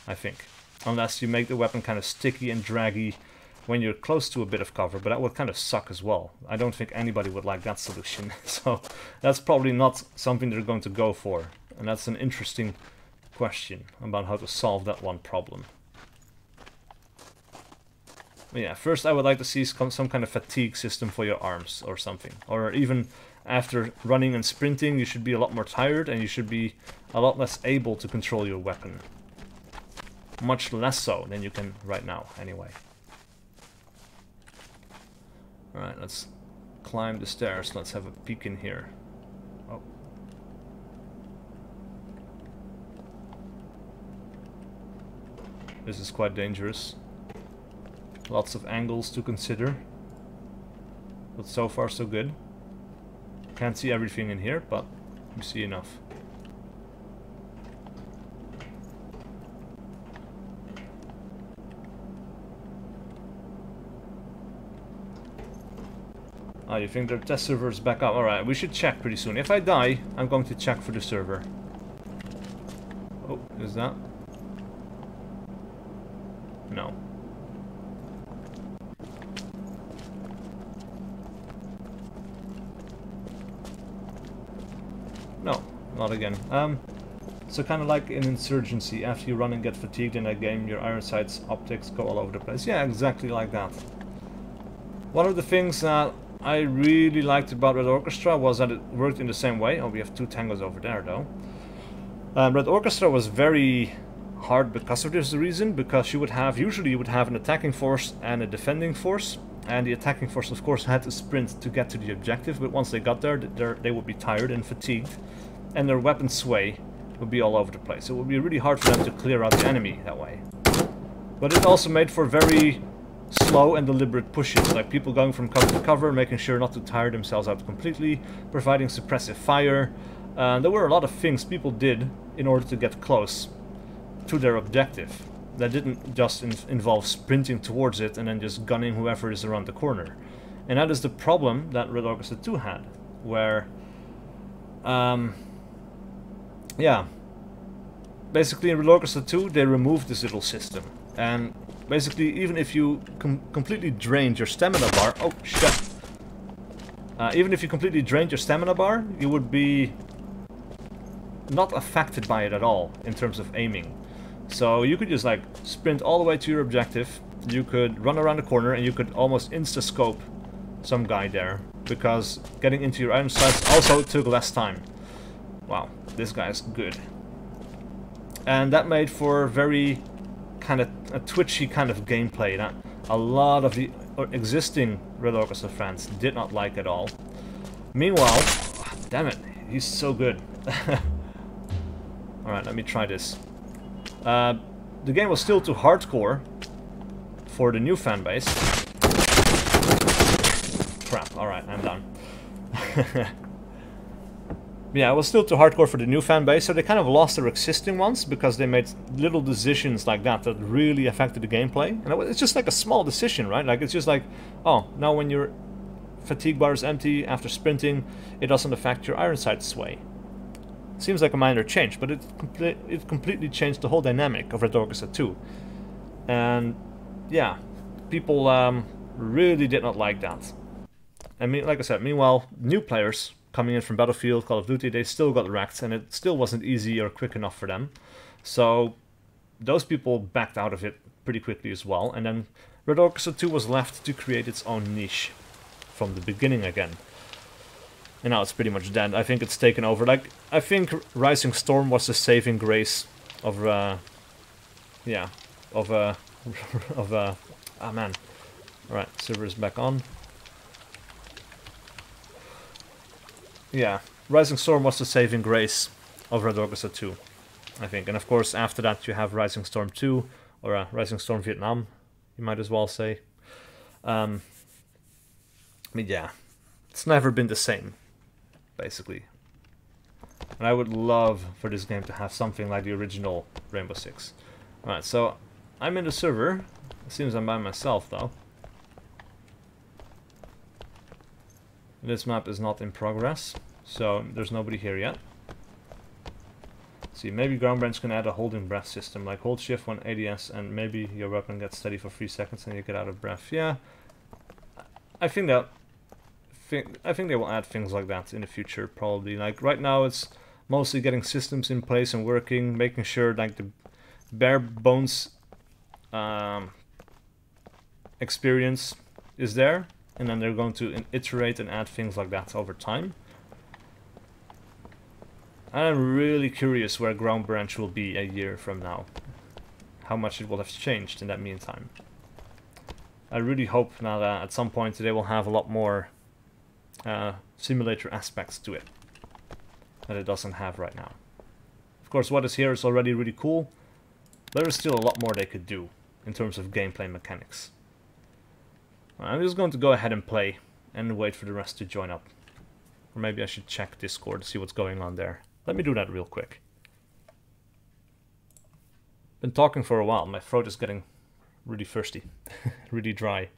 I think. Unless you make the weapon kind of sticky and draggy when you're close to a bit of cover, but that would kind of suck as well. I don't think anybody would like that solution, so that's probably not something they're going to go for. And that's an interesting question about how to solve that one problem. Yeah, first I would like to see some kind of fatigue system for your arms or something. Or even after running and sprinting, you should be a lot more tired and you should be a lot less able to control your weapon. Much less so than you can right now, anyway. Alright, let's climb the stairs. Let's have a peek in here. Oh. This is quite dangerous. Lots of angles to consider, but so far so good. Can't see everything in here, but we see enough. Ah, you think their test server is back up? Alright, we should check pretty soon. If I die, I'm going to check for the server. Oh, is that? No. No, not again. So kind of like in Insurgency, after you run and get fatigued in that game, your iron sights optics go all over the place. Yeah, exactly like that. One of the things that I really liked about Red Orchestra was that it worked in the same way. Oh, we have two tangos over there though. Red Orchestra was very hard because of this reason, because usually you would have an attacking force and a defending force. And the attacking force, of course, had to sprint to get to the objective, but once they got there, they would be tired and fatigued, and their weapon sway would be all over the place. It would be really hard for them to clear out the enemy that way. But it also made for very slow and deliberate pushes, like people going from cover to cover, making sure not to tire themselves out completely, providing suppressive fire. There were a lot of things people did in order to get close to their objective. That didn't just involve sprinting towards it and then just gunning whoever is around the corner. And that is the problem that Red Orchestra 2 had, where, yeah, basically in Red Orchestra 2 they removed this little system. And basically even if you completely drained your stamina bar, oh shit, even if you completely drained your stamina bar, you would be not affected by it at all in terms of aiming. So you could just like sprint all the way to your objective, you could run around the corner and you could almost insta-scope some guy there, because getting into your iron sights also took less time. Wow, this guy is good. And that made for very kind of a twitchy kind of gameplay that a lot of the existing Red Orchestra fans did not like at all. Meanwhile, oh, damn it, he's so good. Alright, let me try this. The game was still too hardcore for the new fanbase. Crap, alright, I'm done. Yeah, it was still too hardcore for the new fan base, so they kind of lost their existing ones because they made little decisions like that that really affected the gameplay. And it's just like a small decision, right? Like, it's just like, oh, now when your fatigue bar is empty after sprinting, it doesn't affect your iron sight sway. Seems like a minor change, but it completely changed the whole dynamic of Red Orchestra 2. And yeah, people really did not like that. I mean, like I said, meanwhile, new players coming in from Battlefield, Call of Duty, they still got wrecked, and it still wasn't easy or quick enough for them. So those people backed out of it pretty quickly as well, and then Red Orchestra 2 was left to create its own niche from the beginning again. And now it's pretty much dead. I think it's taken over. Like, I think Rising Storm was the saving grace of, yeah, ah man. Alright, server is back on. Yeah, Rising Storm was the saving grace of Red Orchestra 2, I think. And of course, after that you have Rising Storm 2, or Rising Storm Vietnam, you might as well say. I mean, yeah, it's never been the same, basically. And I would love for this game to have something like the original Rainbow Six. Alright, so I'm in the server. It seems I'm by myself, though. This map is not in progress, so there's nobody here yet. Let's see, maybe Ground Branch can add a holding breath system, like hold shift when ADS and maybe your weapon gets steady for 3 seconds and you get out of breath. Yeah, I think they will add things like that in the future, probably. Like right now it's mostly getting systems in place and working, making sure like the bare bones experience is there. And then they're going to iterate and add things like that over time. I'm really curious where Ground Branch will be a year from now. How much it will have changed in that meantime. I really hope now that at some point they will have a lot more simulator aspects to it that it doesn't have right now. Of course, what is here is already really cool. There is still a lot more they could do in terms of gameplay mechanics. I'm just going to go ahead and play and wait for the rest to join up. Or maybe I should check Discord to see what's going on there. Let me do that real quick. Been talking for a while, my throat is getting really thirsty, really dry.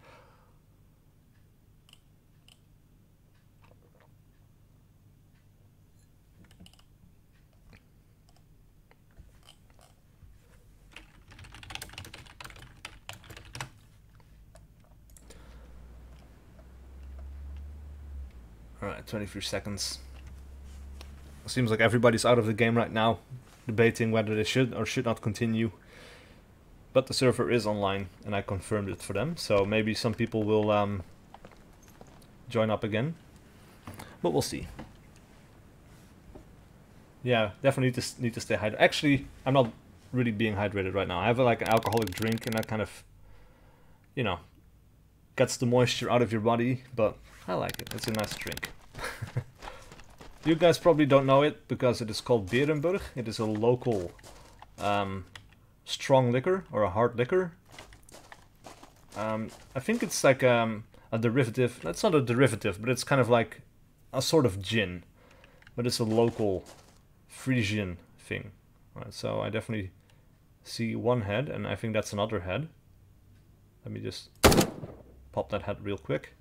Alright, 23 seconds. Seems like everybody's out of the game right now, debating whether they should or should not continue. But the server is online, and I confirmed it for them, so maybe some people will join up again. But we'll see. Yeah, definitely need to stay hydrated. Actually, I'm not really being hydrated right now. I have like an alcoholic drink, and that kind of, you know, gets the moisture out of your body, but I like it. It's a nice drink. You guys probably don't know it because it is called Berenburg. It is a local strong liquor or a hard liquor. I think it's like a derivative. That's not a derivative, but it's kind of like a sort of gin. But it's a local Frisian thing. Right, so I definitely see one head, and I think that's another head. Let me just pop that head real quick.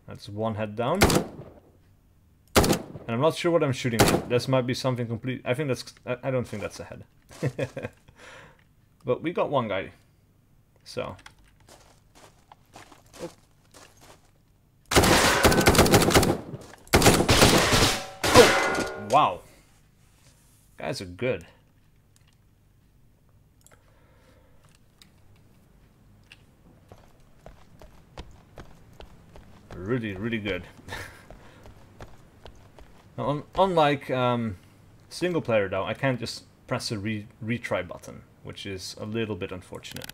That's one head down. And I'm not sure what I'm shooting at. This might be something complete. I think that's... I don't think that's a head. But we got one guy. So... Oh. Oh! Wow. Guys are good. Really, really good. Now, unlike single player though, I can't just press a retry button, which is a little bit unfortunate.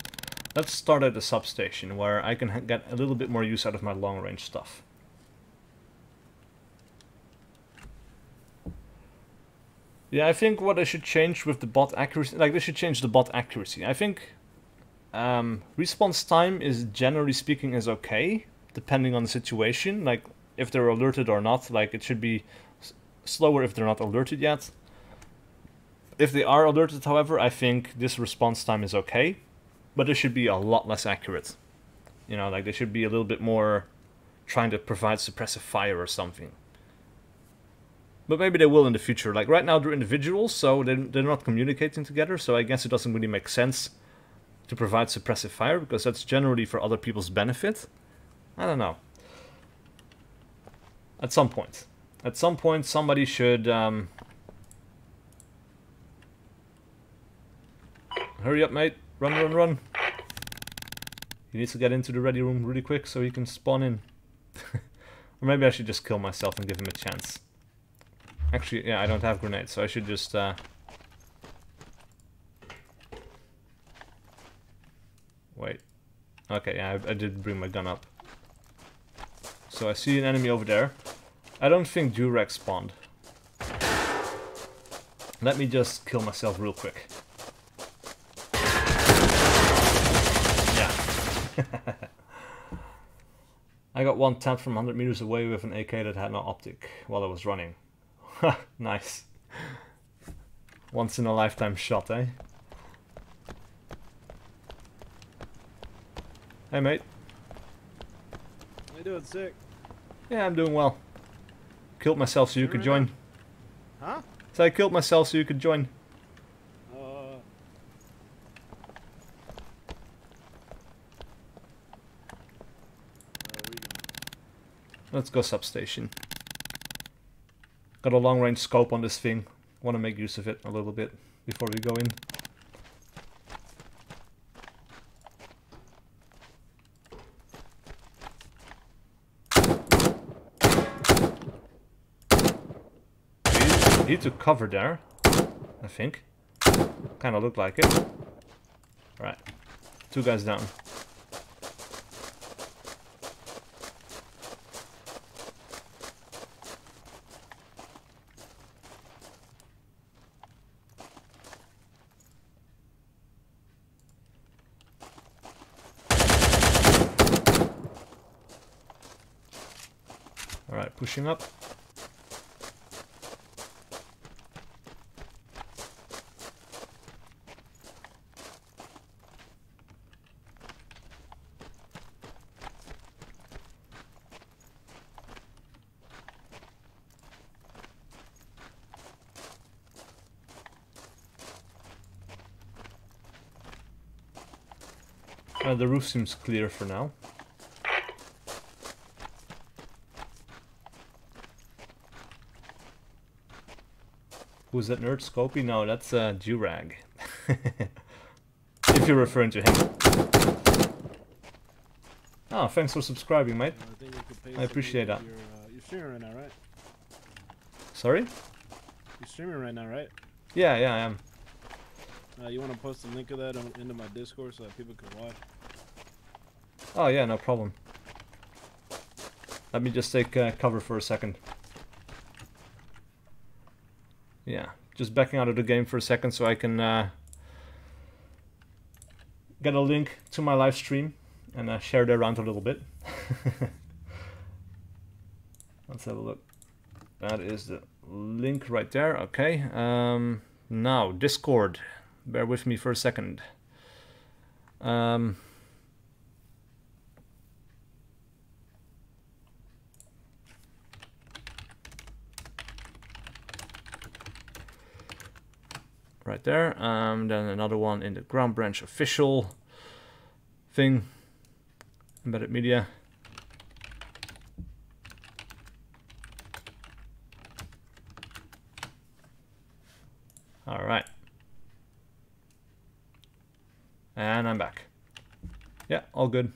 Let's start at the substation, where I can get a little bit more use out of my long range stuff. Yeah, I think what I should change with the bot accuracy, like they should change the bot accuracy. I think response time is, generally speaking, is okay, depending on the situation. Like if they're alerted or not, like it should be slower if they're not alerted yet. If they are alerted, however, I think this response time is okay, but it should be a lot less accurate. You know, like they should be a little bit more trying to provide suppressive fire or something. But maybe they will in the future. Like right now they're individuals, so they're not communicating together, so I guess it doesn't really make sense to provide suppressive fire, because that's generally for other people's benefit. I don't know. At some point. At some point somebody should... Hurry up, mate. Run, run, run. He needs to get into the ready room really quick so he can spawn in. Or maybe I should just kill myself and give him a chance. Actually, yeah, I don't have grenades, so I should just... Wait. Okay, yeah, I did bring my gun up. So I see an enemy over there. I don't think Durex spawned. Let me just kill myself real quick. Yeah. I got 1/10 from 100 meters away with an AK that had no optic while I was running. Nice. Once in a lifetime shot, eh? Hey, mate. How you doing, sick? Yeah, I'm doing well. Killed myself so you could join. Huh? So I killed myself so you could join. Let's go substation. Got a long range scope on this thing. Want to make use of it a little bit before we go in. He took cover there, I think. Kind of looked like it. Right, 2 guys down. Alright, pushing up. The roof seems clear for now. Who's that nerd? Scopy? No, that's Durag. If you're referring to him. Oh, thanks for subscribing, mate. I appreciate that. You're streaming right now, right? Sorry? You're streaming right now, right? Yeah, I am. You want to post a link of that into my Discord so that people can watch? Oh yeah, no problem. Let me just take cover for a second. Yeah, just backing out of the game for a second so I can get a link to my live stream and share it around a little bit. Let's have a look. That is the link right there. Okay. Now Discord. Bear with me for a second. Right there. Then another one in the ground branch official thing. Embedded media. All right. And I'm back. Yeah, all good.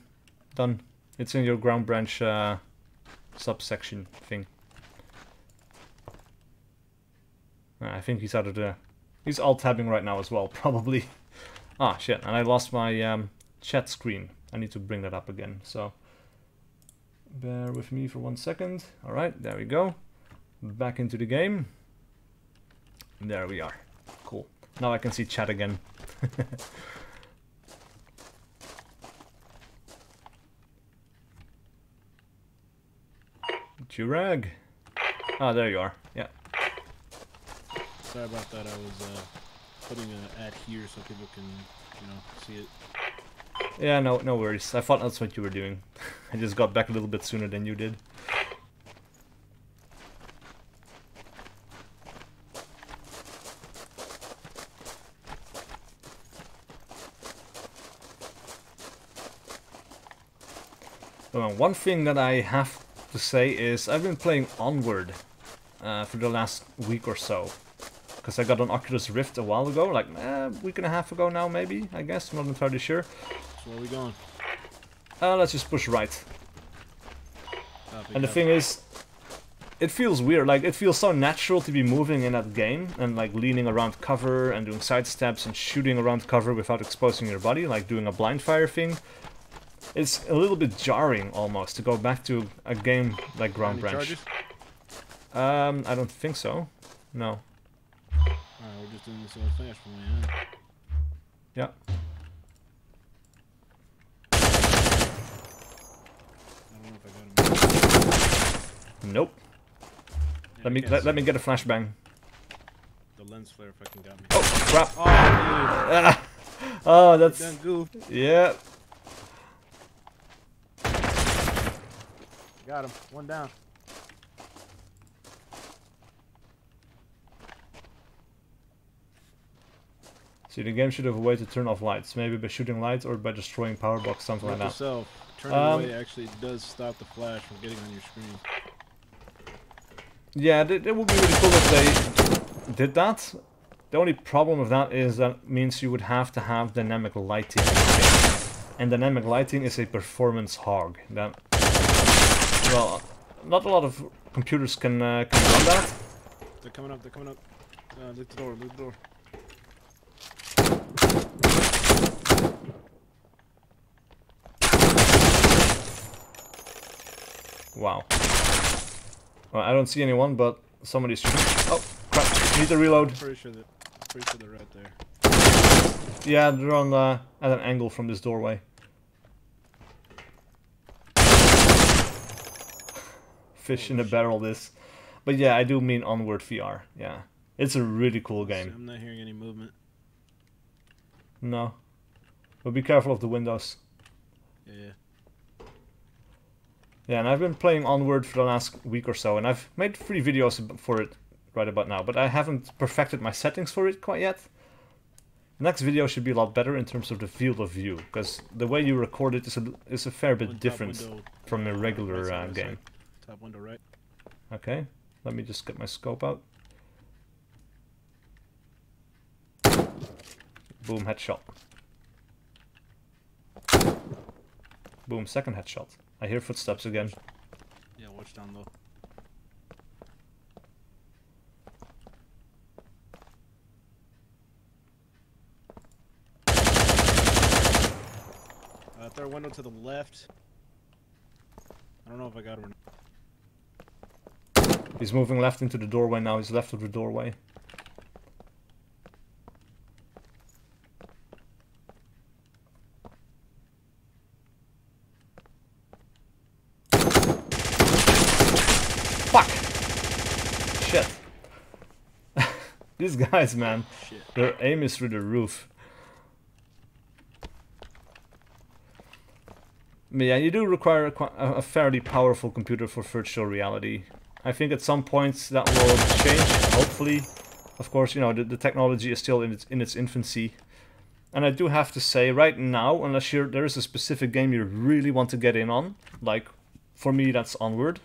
Done. It's in your ground branch subsection thing. I think he's out of the... He's alt-tabbing right now as well, probably. Ah, shit. And I lost my chat screen. I need to bring that up again, so... Bear with me for 1 second. Alright, there we go. Back into the game. There we are. Cool. Now I can see chat again. Durag. Ah, there you are. Yeah. sorry about that. I was putting an ad here so people can, see it. Yeah, no worries. I thought that's what you were doing. I just got back a little bit sooner than you did. One thing that I have to say is I've been playing Onward for the last week or so. Because I got an Oculus Rift a while ago, like a week and a half ago now maybe, I guess, I'm not entirely sure. So where are we going? Let's just push right. And the thing is, it feels weird, like it feels so natural to be moving in that game and like leaning around cover and doing side steps and shooting around cover without exposing your body, like doing a blind fire thing. It's a little bit jarring almost to go back to a game like Ground Branch. I don't think so. No. Alright, we're just doing this old fashioned way, huh? Yeah. I don't know if I got him. Nope. Yeah, Let me get a flashbang. The lens flare fucking got me. Oh crap! Oh, dude. Oh, that's Done goof. yeah. Got him. One down. See, the game should have a way to turn off lights. Maybe by shooting lights or by destroying power box, something like that. Yourself. Turning away actually does stop the flash from getting on your screen. Yeah, it would be really cool if they did that. The only problem with that is that means you would have to have dynamic lighting in the game. And dynamic lighting is a performance hog. That, well, not a lot of computers can run that. They're coming up, they're coming up. Look the door, look the door. Wow. Well, I don't see anyone, but somebody's shooting. Oh, crap. Need to reload. Pretty sure they're right there. Yeah, they're on at an angle from this doorway. Fish in a barrel, this. But yeah, I do mean Onward VR. Yeah. It's a really cool game. I'm not hearing any movement. No. But be careful of the windows. Yeah. Yeah, and I've been playing Onward for the last week or so, and I've made 3 videos for it right about now, but I haven't perfected my settings for it quite yet. The next video should be a lot better in terms of the field of view, because the way you record it is a fair bit different from a regular game. Top window right. Okay, let me just get my scope out. Boom, headshot. Boom, second headshot. I hear footsteps again. Yeah, watch down low. Third window to the left. I don't know if I got him or not. He's moving left into the doorway now. He's left of the doorway. Fuck! Shit. These guys, man. Shit. Their aim is through the roof. But yeah, you do require a fairly powerful computer for virtual reality. I think at some points that will change, hopefully. Of course, you know, the technology is still in its infancy. And I do have to say, right now, unless there is a specific game you really want to get in on, like, for me that's Onward,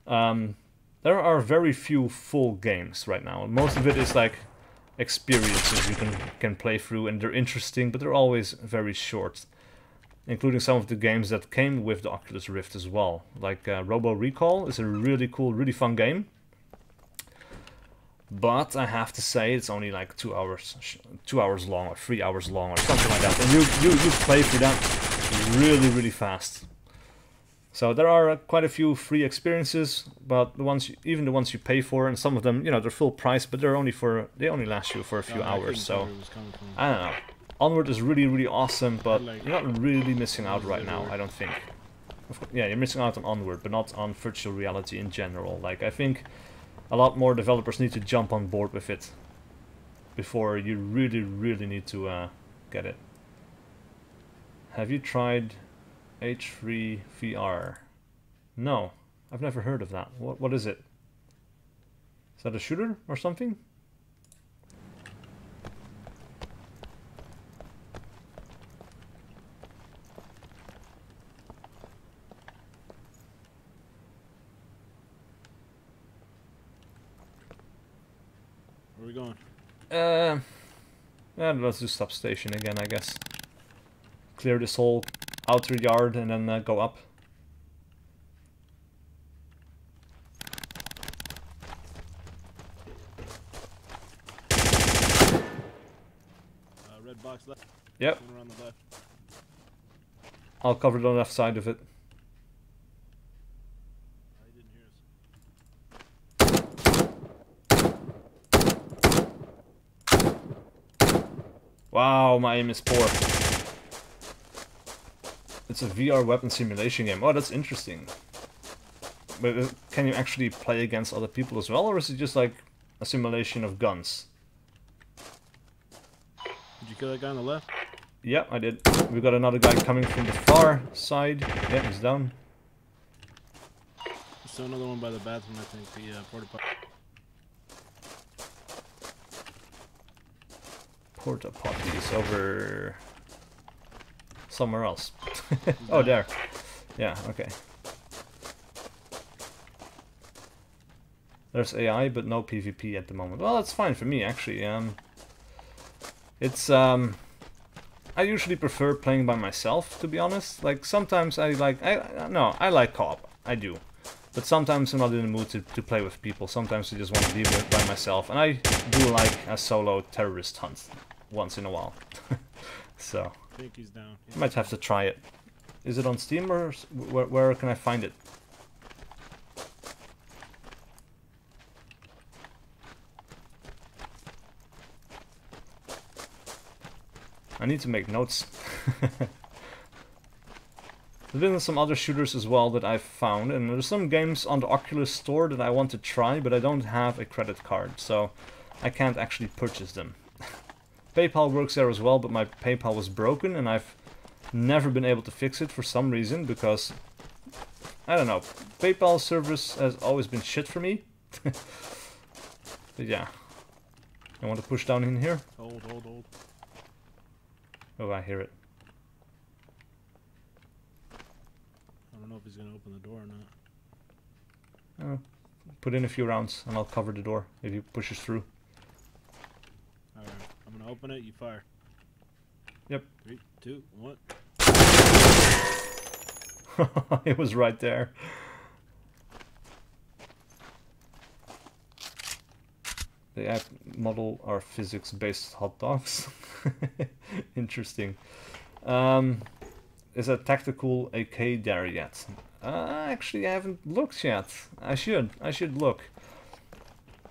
there are very few full games right now. Most of it is like experiences you can play through, and they're interesting, but they're always very short. Including some of the games that came with the Oculus Rift as well. Like Robo Recall is a really cool, really fun game. But I have to say it's only like 2 hours long or 3 hours long or something like that. And you play through that really, really fast. So there are quite a few free experiences, but even the ones you pay for, and some of them, you know, they're full price, but they only last you for a few hours. So I don't know. Onward is really, really awesome, but you're not really missing out right now, I don't think. Yeah, you're missing out on Onward, but not on virtual reality in general. Like, I think a lot more developers need to jump on board with it. before you really need to get it. Have you tried H3 VR? No, I've never heard of that. What is it? Is that a shooter or something? Where are we going? Yeah, let's do substation again, I guess. Clear this whole outer yard and then go up. Red box left. Yep. One around the left. I'll cover the left side of it. He didn't hear us. Wow, my aim is poor. It's a VR weapon simulation game. Oh, that's interesting. But can you actually play against other people as well, or is it just like a simulation of guns? Did you kill that guy on the left? Yeah, I did. We got another guy coming from the far side. Yeah, he's down. Still another one by the bathroom, I think. The porta potty. Porta potties over somewhere else. Oh, there. Yeah, okay. There's AI, but no PvP at the moment. Well, that's fine for me, actually. It's I usually prefer playing by myself, to be honest. Like sometimes I like co-op. I do. But sometimes I'm not in the mood to play with people. Sometimes I just want to be by myself. And I do like a solo terrorist hunt once in a while. So I think he's down. I might have to try it. Is it on Steam or where can I find it? I need to make notes. There's been some other shooters as well that I've found, and there's some games on the Oculus store that I want to try, but I don't have a credit card, so I can't actually purchase them. PayPal works there as well, but my PayPal was broken, and I've never been able to fix it for some reason, because, I don't know, PayPal service has always been shit for me. But yeah. I want to push down in here. Hold. Oh, I hear it. I don't know if he's gonna open the door or not. Put in a few rounds and I'll cover the door if he pushes through. Alright, I'm gonna open it, you fire. Yep. 3, 2, 1. It was right there. The app model are physics-based hot dogs. Interesting. Is a tactical AK there yet? Actually, I haven't looked yet. I should look.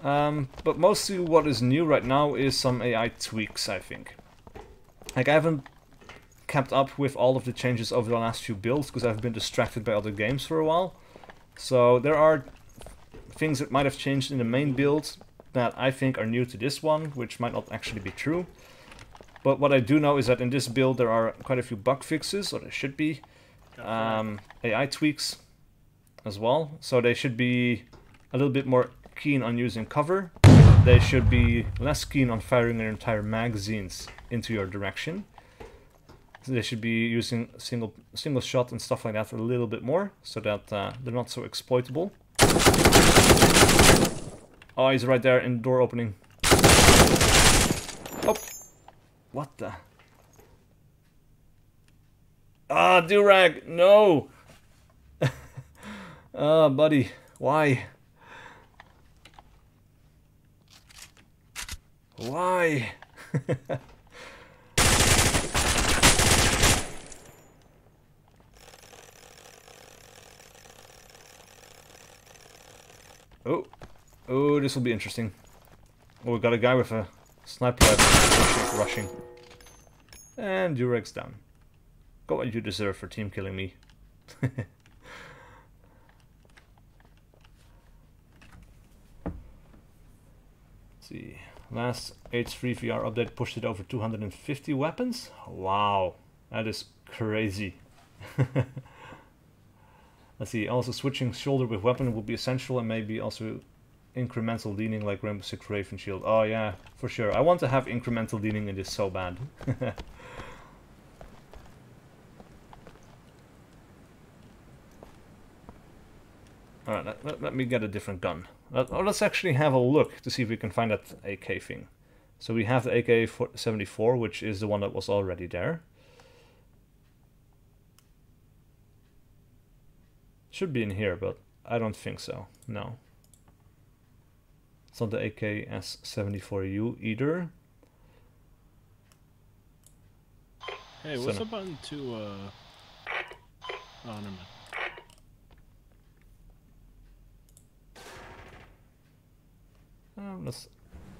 But mostly what is new right now is some AI tweaks, I think. Like, I haven't kept up with all of the changes over the last few builds because I've been distracted by other games for a while. So there are things that might have changed in the main build that I think are new to this one, which might not actually be true. But what I do know is that in this build there are quite a few bug fixes, or there should be. AI tweaks as well, so they should be a little bit more keen on using cover. They should be less keen on firing their entire magazines into your direction. So they should be using single shot and stuff like that a little bit more, so that they're not so exploitable. Oh, he's right there in the door opening. Oh! What the? Ah, Durag! No! Ah, buddy. Why? Why? Oh. Oh, this will be interesting. Oh, we got a guy with a sniper rifle rushing. And Dureg's down. Got what you deserve for team killing me. Let's see. Last H3 VR update pushed it over 250 weapons? Wow, that is crazy. Let's see, also switching shoulder with weapon will be essential, and maybe also incremental leaning like Rainbow Six Raven Shield. Oh yeah, for sure. I want to have incremental leaning in this so bad. Alright, let me get a different gun. Let's actually have a look to see if we can find that AK thing. So we have the AK-74, which is the one that was already there. Should be in here, but I don't think so. No. It's not the AK-74U either. Hey, what's the button to, oh, never mind.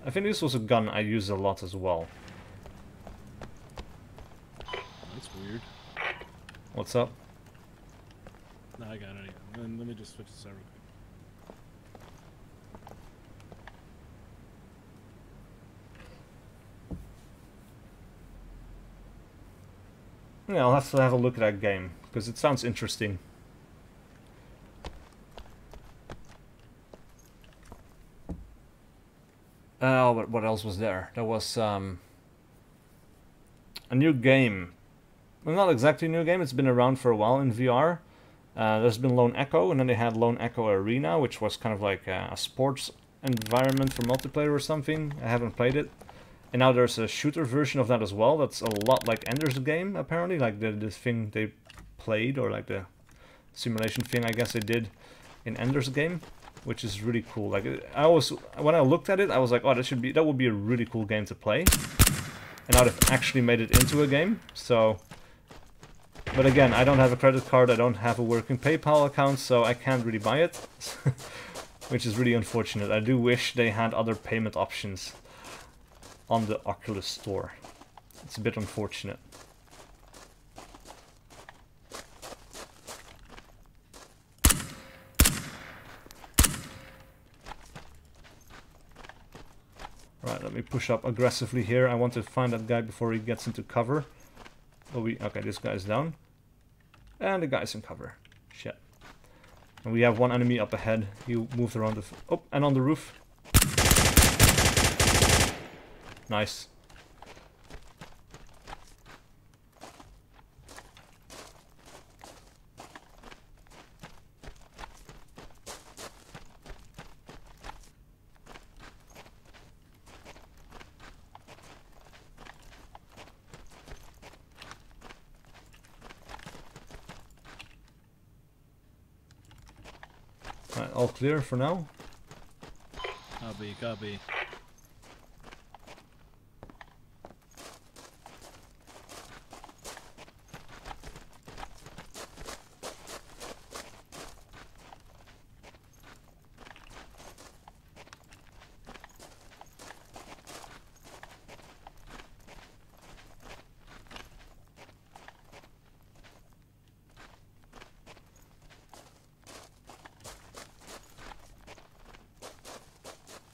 I think this was a gun I used a lot as well. That's weird. What's up? No, I got it. Then let me just switch to server. Yeah, I'll have to have a look at that game, because it sounds interesting. What else was there? There was a new game. Well, not exactly a new game, it's been around for a while in VR. There's been Lone Echo, and then they had Lone Echo Arena, which was kind of like a sports environment for multiplayer or something. I haven't played it. And now there's a shooter version of that as well. That's a lot like Ender's Game, apparently. Like the thing they played, or like the simulation thing I guess they did in Ender's Game, which is really cool. Like when I looked at it, I was like, oh, that would be a really cool game to play. And now they've actually made it into a game. So, but again, I don't have a credit card. I don't have a working PayPal account, so I can't really buy it, which is really unfortunate. I do wish they had other payment options on the Oculus Store. It's a bit unfortunate. Right, let me push up aggressively here. I want to find that guy before he gets into cover. Oh, okay, this guy's down. And the guy's in cover. Shit. And we have one enemy up ahead. He moved around the... Oh, and on the roof. Nice. Alright, all clear for now. Copy, copy.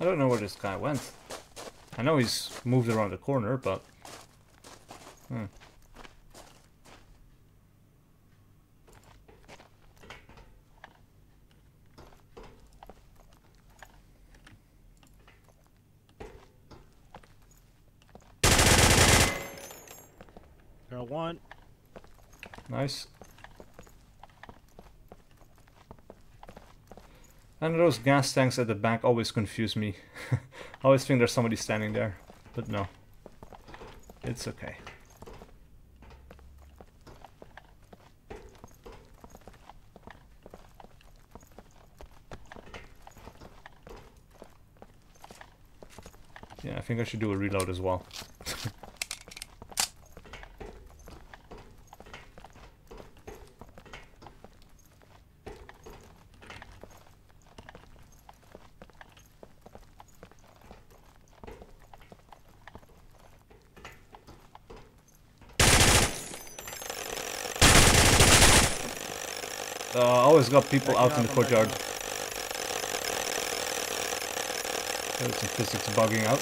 I don't know where this guy went. I know he's moved around the corner, but... Girl one. Nice. And those gas tanks at the back always confuse me. I always think there's somebody standing there, but no. It's okay. Yeah, I think I should do a reload as well. Always got people out in the courtyard. There's some physics bugging out.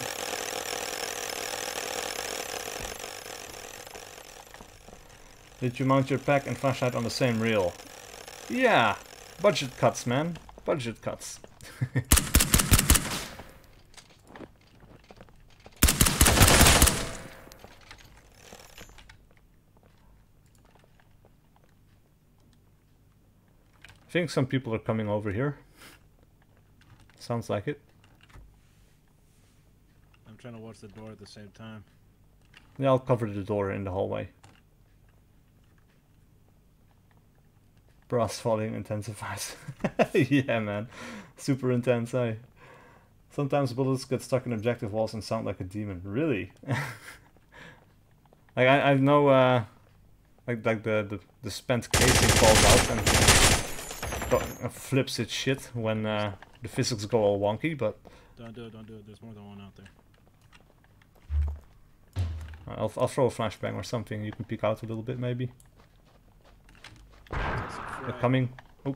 Did you mount your pack and flashlight on the same reel? Yeah, budget cuts, man. Budget cuts. I think some people are coming over here. Sounds like it. I'm trying to watch the door at the same time. Yeah, I'll cover the door in the hallway. Brass falling intensifies. Yeah, man. Super intense, eh? Sometimes bullets get stuck in objective walls and sound like a demon. Really? Like I know like the spent casing falls out and flips its shit when the physics go all wonky, but Don't do it, don't do it. There's more than one out there. I'll throw a flashbang or something. You can peek out a little bit, maybe. They're coming. Oh.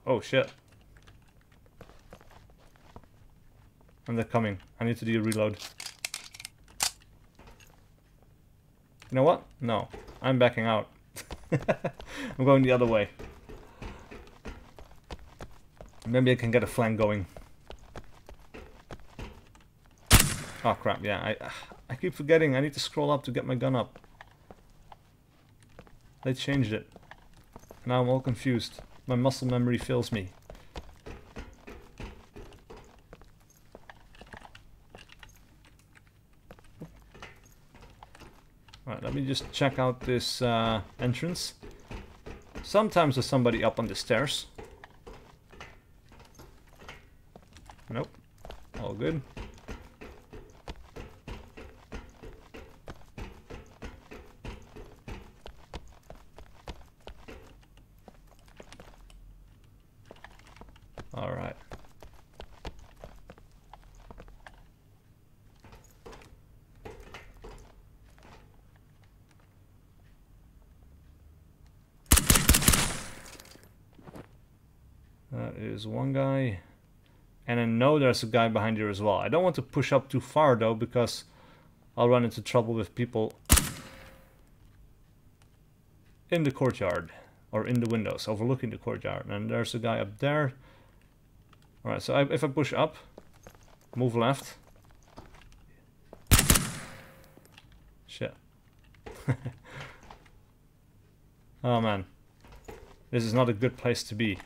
Oh shit. And they're coming. I need to do a reload. You know what? No. I'm backing out. I'm going the other way. Maybe I can get a flank going. Oh crap, yeah, I keep forgetting I need to scroll up to get my gun up. They changed it. Now I'm all confused. My muscle memory fails me. Alright, let me just check out this entrance. Sometimes there's somebody up on the stairs. Nope. All good. All right. That is one guy. And I know there's a guy behind here as well. I don't want to push up too far though, because I'll run into trouble with people in the courtyard or in the windows overlooking the courtyard. And there's a guy up there. Alright, so if I push up, move left. Shit. Oh man. This is not a good place to be.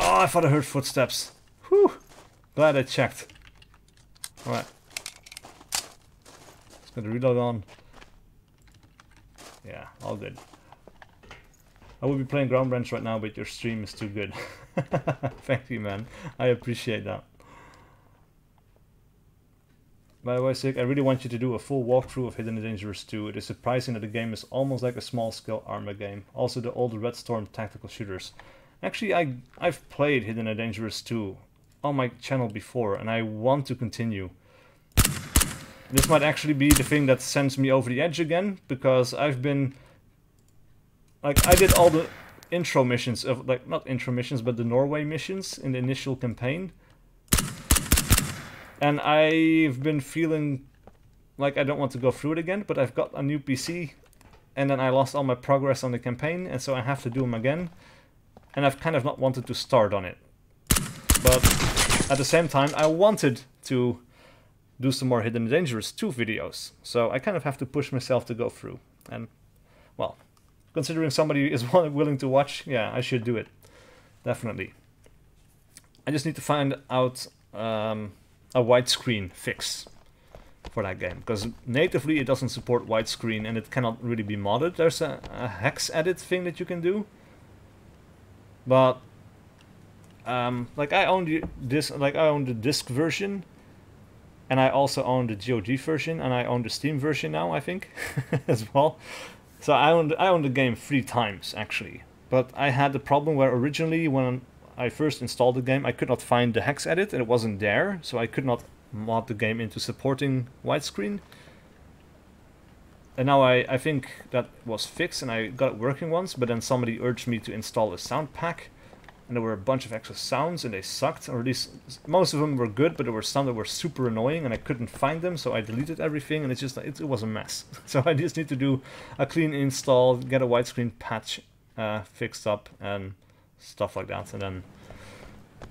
Oh, I thought I heard footsteps. Whew. Glad I checked. Alright. Let's get the reload on. Yeah, all good. I would be playing Ground Branch right now, but your stream is too good. Thank you, man. I appreciate that. By the way, SiC, I really want you to do a full walkthrough of Hidden and Dangerous 2. It is surprising that the game is almost like a small-scale armor game. Also, the old Red Storm tactical shooters. Actually, I've played Hidden and Dangerous 2 on my channel before, and I want to continue. This might actually be the thing that sends me over the edge again, because I've been... Like, I did all the intro missions, of like, not intro missions, but the Norway missions in the initial campaign. And I've been feeling like I don't want to go through it again, but I've got a new PC, and then I lost all my progress on the campaign, and so I have to do them again. And I've kind of not wanted to start on it. But at the same time, I wanted to do some more Hidden and Dangerous 2 videos. So I kind of have to push myself to go through. And, well, considering somebody is willing to watch, yeah, I should do it. Definitely. I just need to find out a widescreen fix for that game. Because natively it doesn't support widescreen and it cannot really be modded. There's a hex edit thing that you can do. But like I own the disc version, and I also own the GOG version, and I own the Steam version now, I think, as well. So I own the game 3 times actually. But I had the problem where originally when I first installed the game, I could not find the hex edit, and it wasn't there, so I could not mod the game into supporting widescreen. And now I think that was fixed and I got it working once, but then somebody urged me to install a sound pack. And there were a bunch of extra sounds and they sucked, or at least most of them were good, but there were some that were super annoying and I couldn't find them, so I deleted everything and it's just, it was a mess. So I just need to do a clean install, get a widescreen patch fixed up and stuff like that, and then,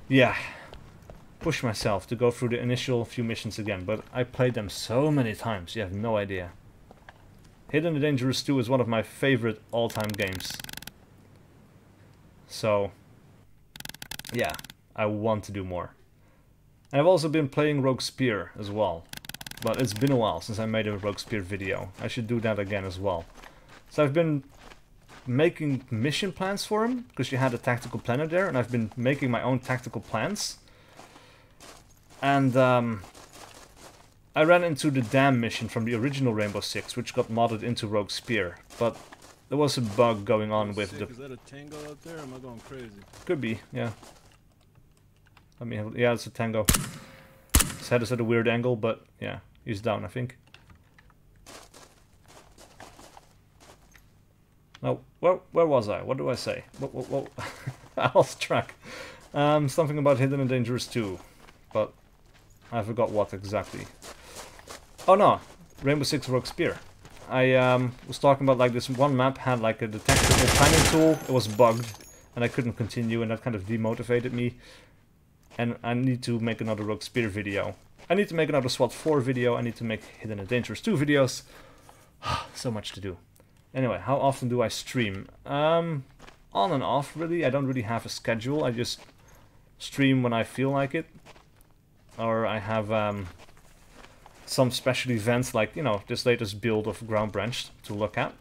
yeah, push myself to go through the initial few missions again. But I played them so many times, you have no idea. Hidden and Dangerous 2 is one of my favorite all-time games. So, yeah, I want to do more. And I've also been playing Rogue Spear as well. But it's been a while since I made a Rogue Spear video. I should do that again as well. So I've been making mission plans for him, because you had a tactical planner there, and I've been making my own tactical plans. And I ran into the dam mission from the original Rainbow Six, which got modded into Rogue Spear. But there was a bug going on with the... Is that a tango out there, or am I going crazy? Could be, yeah. Let me have... Yeah, it's a tango. His head is at a weird angle, but yeah, he's down, I think. No, where was I? What do I say? What? I lost track. Something about Hidden and Dangerous 2, but I forgot what exactly. Oh no, Rainbow Six Rogue Spear. I was talking about like this one map had like a detectable planning tool. It was bugged, and I couldn't continue, and that kind of demotivated me. And I need to make another Rogue Spear video. I need to make another SWAT 4 video. I need to make Hidden and Dangerous 2 videos. So much to do. Anyway, how often do I stream? On and off, really. I don't really have a schedule. I just stream when I feel like it. Or I have some special events, like, you know, this latest build of Ground Branch to look at.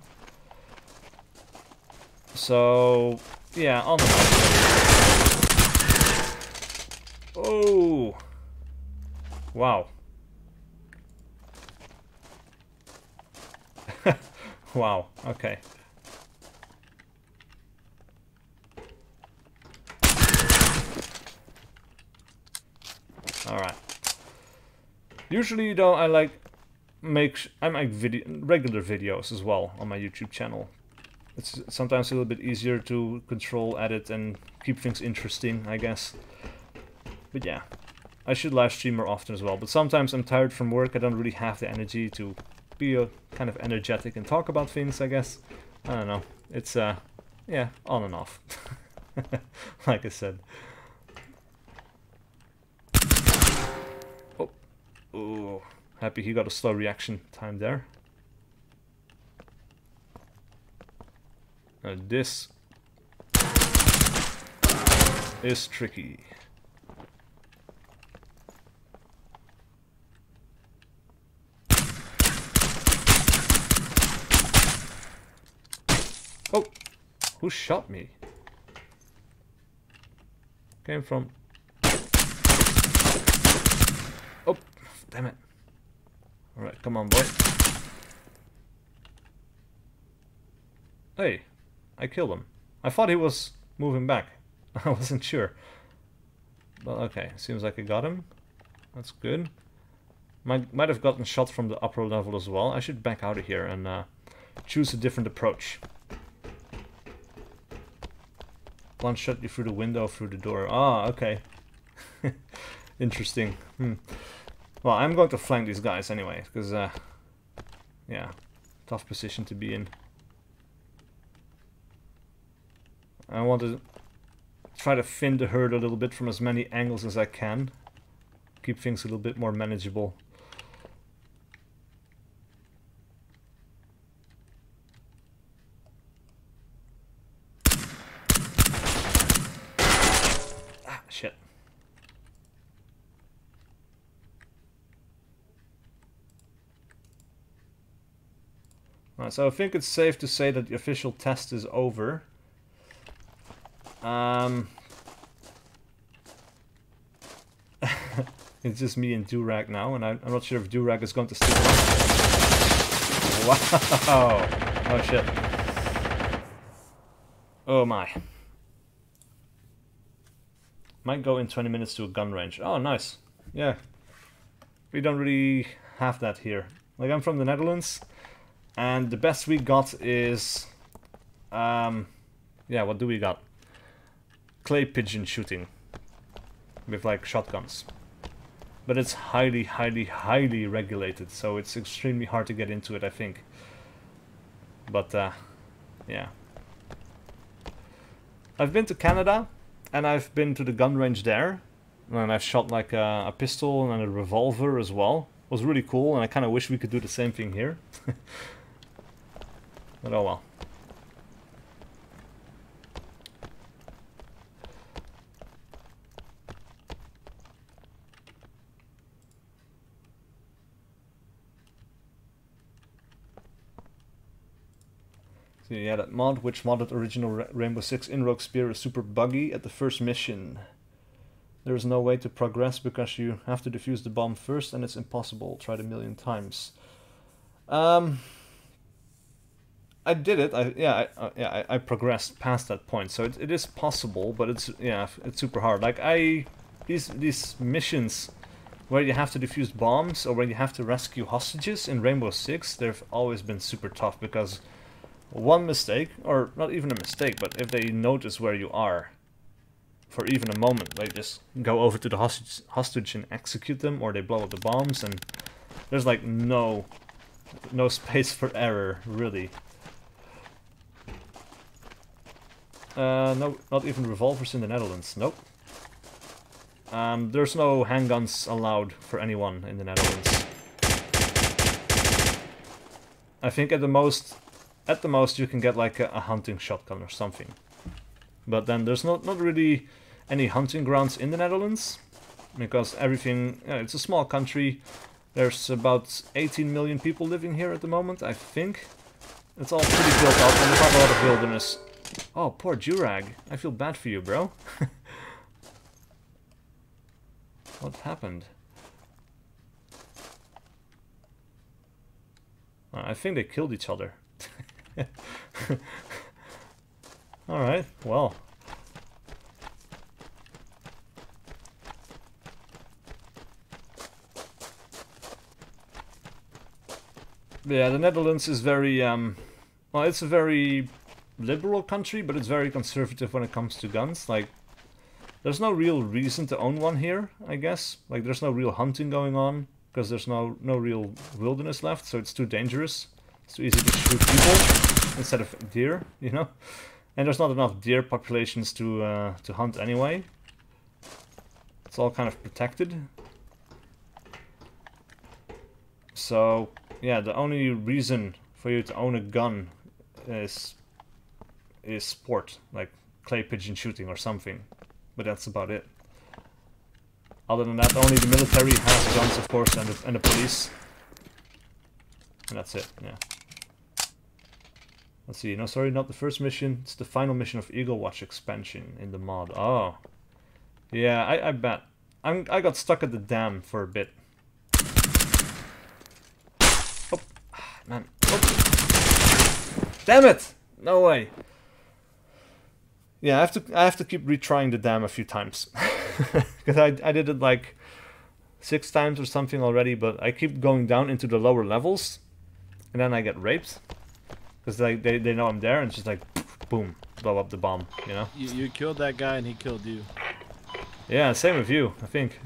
So, yeah, on and off. Oh! Wow. Wow, okay. Alright. Usually though I make regular videos as well on my YouTube channel. It's sometimes a little bit easier to control, edit and keep things interesting, I guess. But yeah, I should live stream more often as well. But sometimes I'm tired from work, I don't really have the energy to be kind of energetic and talk about things, I guess. I don't know. It's, yeah, on and off. Like I said. Oh. Ooh. Happy he got a slow reaction time there. This is tricky. Oh! Who shot me? Came from... Oh! Damn it. Alright, come on, boy. Hey! I killed him. I thought he was moving back. I wasn't sure. But okay, seems like I got him. That's good. Might have gotten shot from the upper level as well. I should back out of here and choose a different approach. One shot you through the window, through the door. Ah, okay. Interesting. Well, I'm going to flank these guys anyway, because, yeah, tough position to be in. I want to try to thin the herd a little bit from as many angles as I can. Keep things a little bit more manageable. Ah, shit. Right, so I think it's safe to say that the official test is over. It's just me and Durag now, and I'm not sure if Durag is going to stick around. Wow! Oh shit. Oh my. Might go in 20 minutes to a gun range. Oh, nice. Yeah. We don't really have that here. Like, I'm from the Netherlands, And the best we got is... yeah, what do we got? Clay pigeon shooting. With like shotguns. But it's highly, highly, highly regulated, so it's extremely hard to get into it, I think. But, yeah. I've been to Canada, and I've been to the gun range there. And I've shot like a pistol and a revolver as well. It was really cool, and I kind of wish we could do the same thing here. But oh well. So yeah, that mod, which modded original Rainbow Six in-rogue spear, is super buggy at the first mission. There is no way to progress because you have to defuse the bomb first, and it's impossible. Tried a million times. I did it. I progressed past that point, so it is possible, but it's super hard. Like these missions where you have to defuse bombs or where you have to rescue hostages in Rainbow Six, they've always been super tough because one mistake, or not even a mistake, but if they notice where you are for even a moment, they just go over to the hostage and execute them, or they blow up the bombs, and there's like no space for error, really. No, not even revolvers in the Netherlands. Nope. There's no handguns allowed for anyone in the Netherlands. I think at the most you can get like a hunting shotgun or something. But then there's not really any hunting grounds in the Netherlands, because everything, it's a small country. There's about 18 million people living here at the moment, I think. It's all pretty built up, and there's not a lot of wilderness. Oh, poor Jurag. I feel bad for you, bro. What happened? I think they killed each other. Alright, well. Yeah, the Netherlands is very, well, it's a very liberal country, but it's very conservative when it comes to guns. Like, there's no real reason to own one here, I guess. Like, there's no real hunting going on, because there's no real wilderness left, so it's too dangerous. It's too easy to shoot people instead of deer, you know? And there's not enough deer populations to hunt anyway. It's all kind of protected. So, yeah, the only reason for you to own a gun is sport, like clay pigeon shooting or something. But that's about it. Other than that, only the military has guns, of course, and the police. And that's it, yeah. Let's see, no, sorry, not the first mission. It's the final mission of Eagle Watch expansion in the mod. Oh. Yeah, I bet. I got stuck at the dam for a bit. Oh, man. Oh. Damn it! No way. Yeah, I have to keep retrying the dam a few times. Because I did it like 6 times or something already, but I keep going down into the lower levels, and then I get raped. Because they know I'm there, and it's just like, boom, blow up the bomb, you know? You killed that guy and he killed you. Yeah, same with you, I think.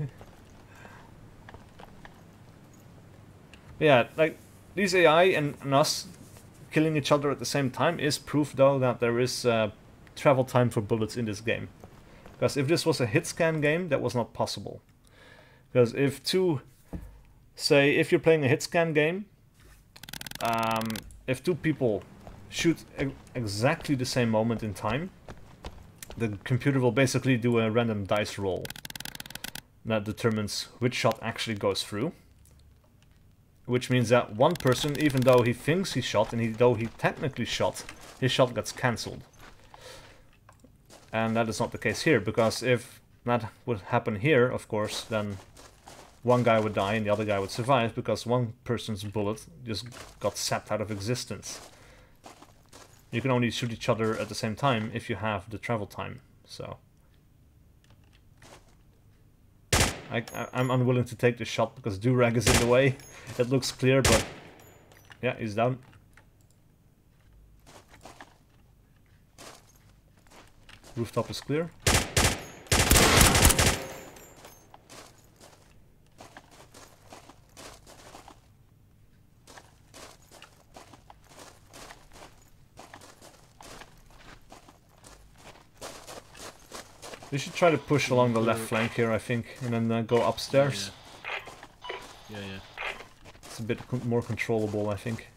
Yeah, like, these AI and us killing each other at the same time is proof, though, that there is travel time for bullets in this game. Because if this was a hit scan game, that was not possible. Because if if you're playing a hit scan game, if two people shoot exactly the same moment in time, the computer will basically do a random dice roll that determines which shot actually goes through. Which means that one person, even though he thinks he shot and though he technically shot, his shot gets cancelled. And that is not the case here, because if that would happen here, of course, then one guy would die and the other guy would survive, because one person's bullet just got sapped out of existence. You can only shoot each other at the same time if you have the travel time, so... I'm unwilling to take the shot because Durag is in the way. It looks clear, but... Yeah, he's down. Rooftop is clear. We should try to push along the left flank here, I think, and then go upstairs. Yeah. It's a bit more controllable, I think.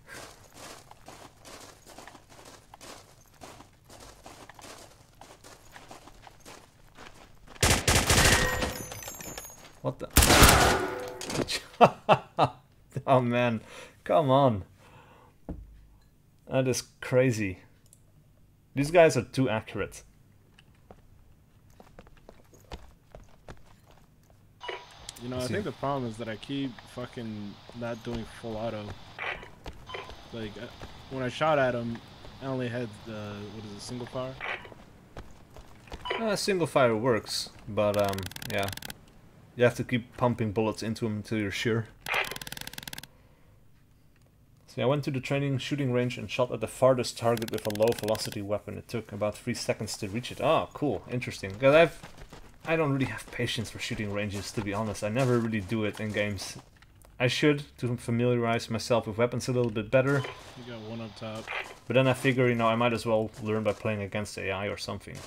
What the? Oh man, come on. That is crazy. These guys are too accurate. You know, I think the problem is that I keep fucking not doing full auto. Like, when I shot at him, I only had, what is it, single fire? Single fire works, but yeah. You have to keep pumping bullets into him until you're sure. So I went to the training shooting range and shot at the farthest target with a low velocity weapon. It took about 3 seconds to reach it. Oh, cool. Interesting. Because I don't really have patience for shooting ranges, to be honest. I never really do it in games. I should, to familiarize myself with weapons a little bit better. You got one up top. But then I figure, you know, I might as well learn by playing against AI or something.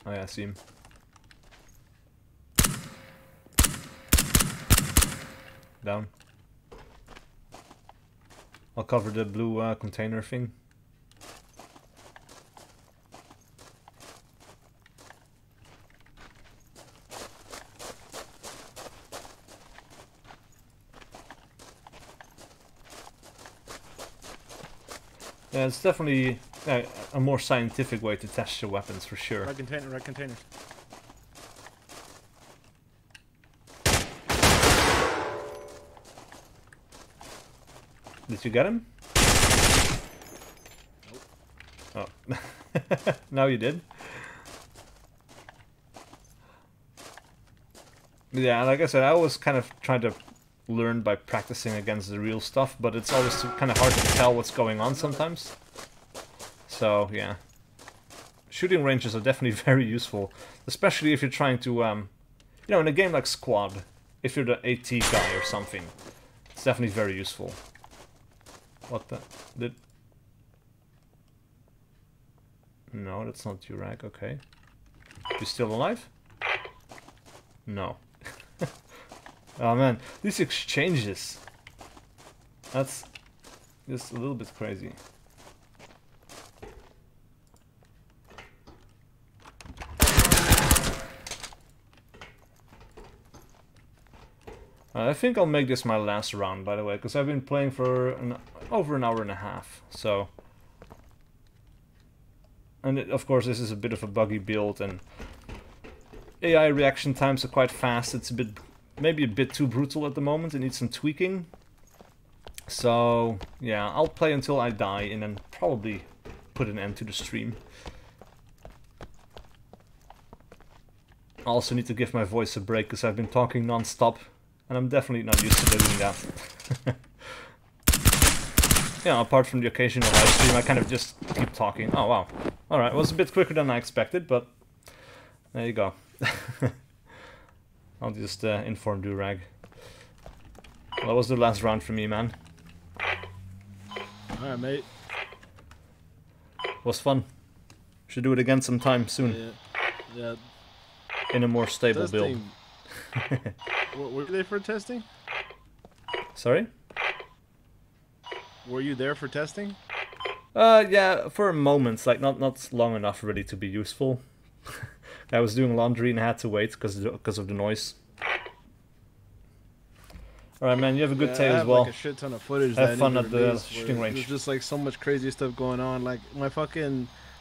Oh yeah, I see him. Down. I'll cover the blue container thing. Yeah, it's definitely a more scientific way to test your weapons for sure. Red container, red container. Did you get him? Nope. Oh. Now you did. Yeah, like I said, I always kind of try to learn by practicing against the real stuff, but it's always kind of hard to tell what's going on sometimes. So, yeah. Shooting ranges are definitely very useful, especially if you're trying to, you know, in a game like Squad, if you're the AT guy or something, it's definitely very useful. What the? No, that's not Durag, okay. You still alive? No. Oh man, these exchanges. That's just a little bit crazy. I think I'll make this my last round, by the way, because I've been playing for over an hour and a half, so... And of course this is a bit of a buggy build, and AI reaction times are quite fast. It's maybe a bit too brutal at the moment. It needs some tweaking. So, yeah, I'll play until I die, and then probably put an end to the stream. I also need to give my voice a break, because I've been talking non-stop. And I'm definitely not used to doing that. Yeah, apart from the occasional live stream, I kind of just keep talking. Oh, wow. Alright, it was a bit quicker than I expected, but there you go. I'll just inform Durag. Well, that was the last round for me, man. Alright, mate. Was fun. Should do it again sometime soon. Yeah. In a more stable build. Were you there for testing? Sorry? Were you there for testing? Yeah, for moments, like not long enough really to be useful. I was doing laundry and I had to wait because of the noise. Alright man, you have a good day as well. Like a shit ton of footage have fun at the shooting range. There's just like so much crazy stuff going on. Like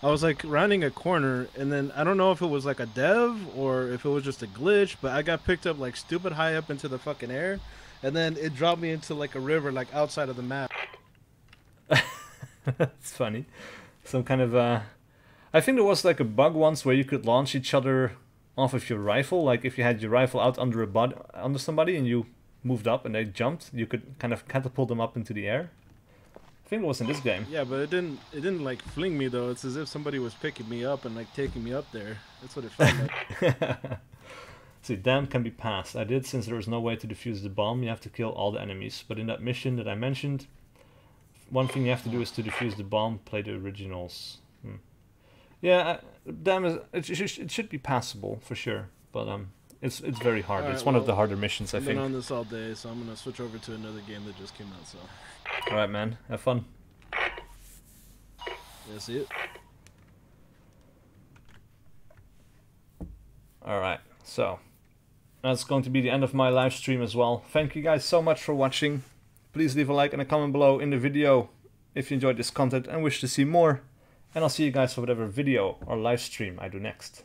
I was like rounding a corner, and then I don't know if it was like a dev or if it was just a glitch, but I got picked up like stupid high up into the fucking air, and then it dropped me into like a river like outside of the map. That's funny. Some kind of I think there was like a bug once where you could launch each other off of your rifle. Like if you had your rifle out under somebody and you moved up and they jumped, you could kind of catapult them up into the air. think it was in this game. Yeah, but it didn't like fling me though. It's as if somebody was picking me up and like taking me up there. That's what it felt like. See, dam can be passed. I did since there was no way to defuse the bomb. You have to kill all the enemies. But in that mission that I mentioned, one thing you have to do is to defuse the bomb. Play the originals. Yeah, dam is it should be passable for sure. But it's very hard. Alright, it's one of the harder missions, I I've think. been on this all day, so I'm gonna switch over to another game that just came out. So. All right, man. Have fun. Yeah, see it. All right, so that's going to be the end of my live stream as well. Thank you guys so much for watching. Please leave a like and a comment below in the video if you enjoyed this content and wish to see more. And I'll see you guys for whatever video or live stream I do next.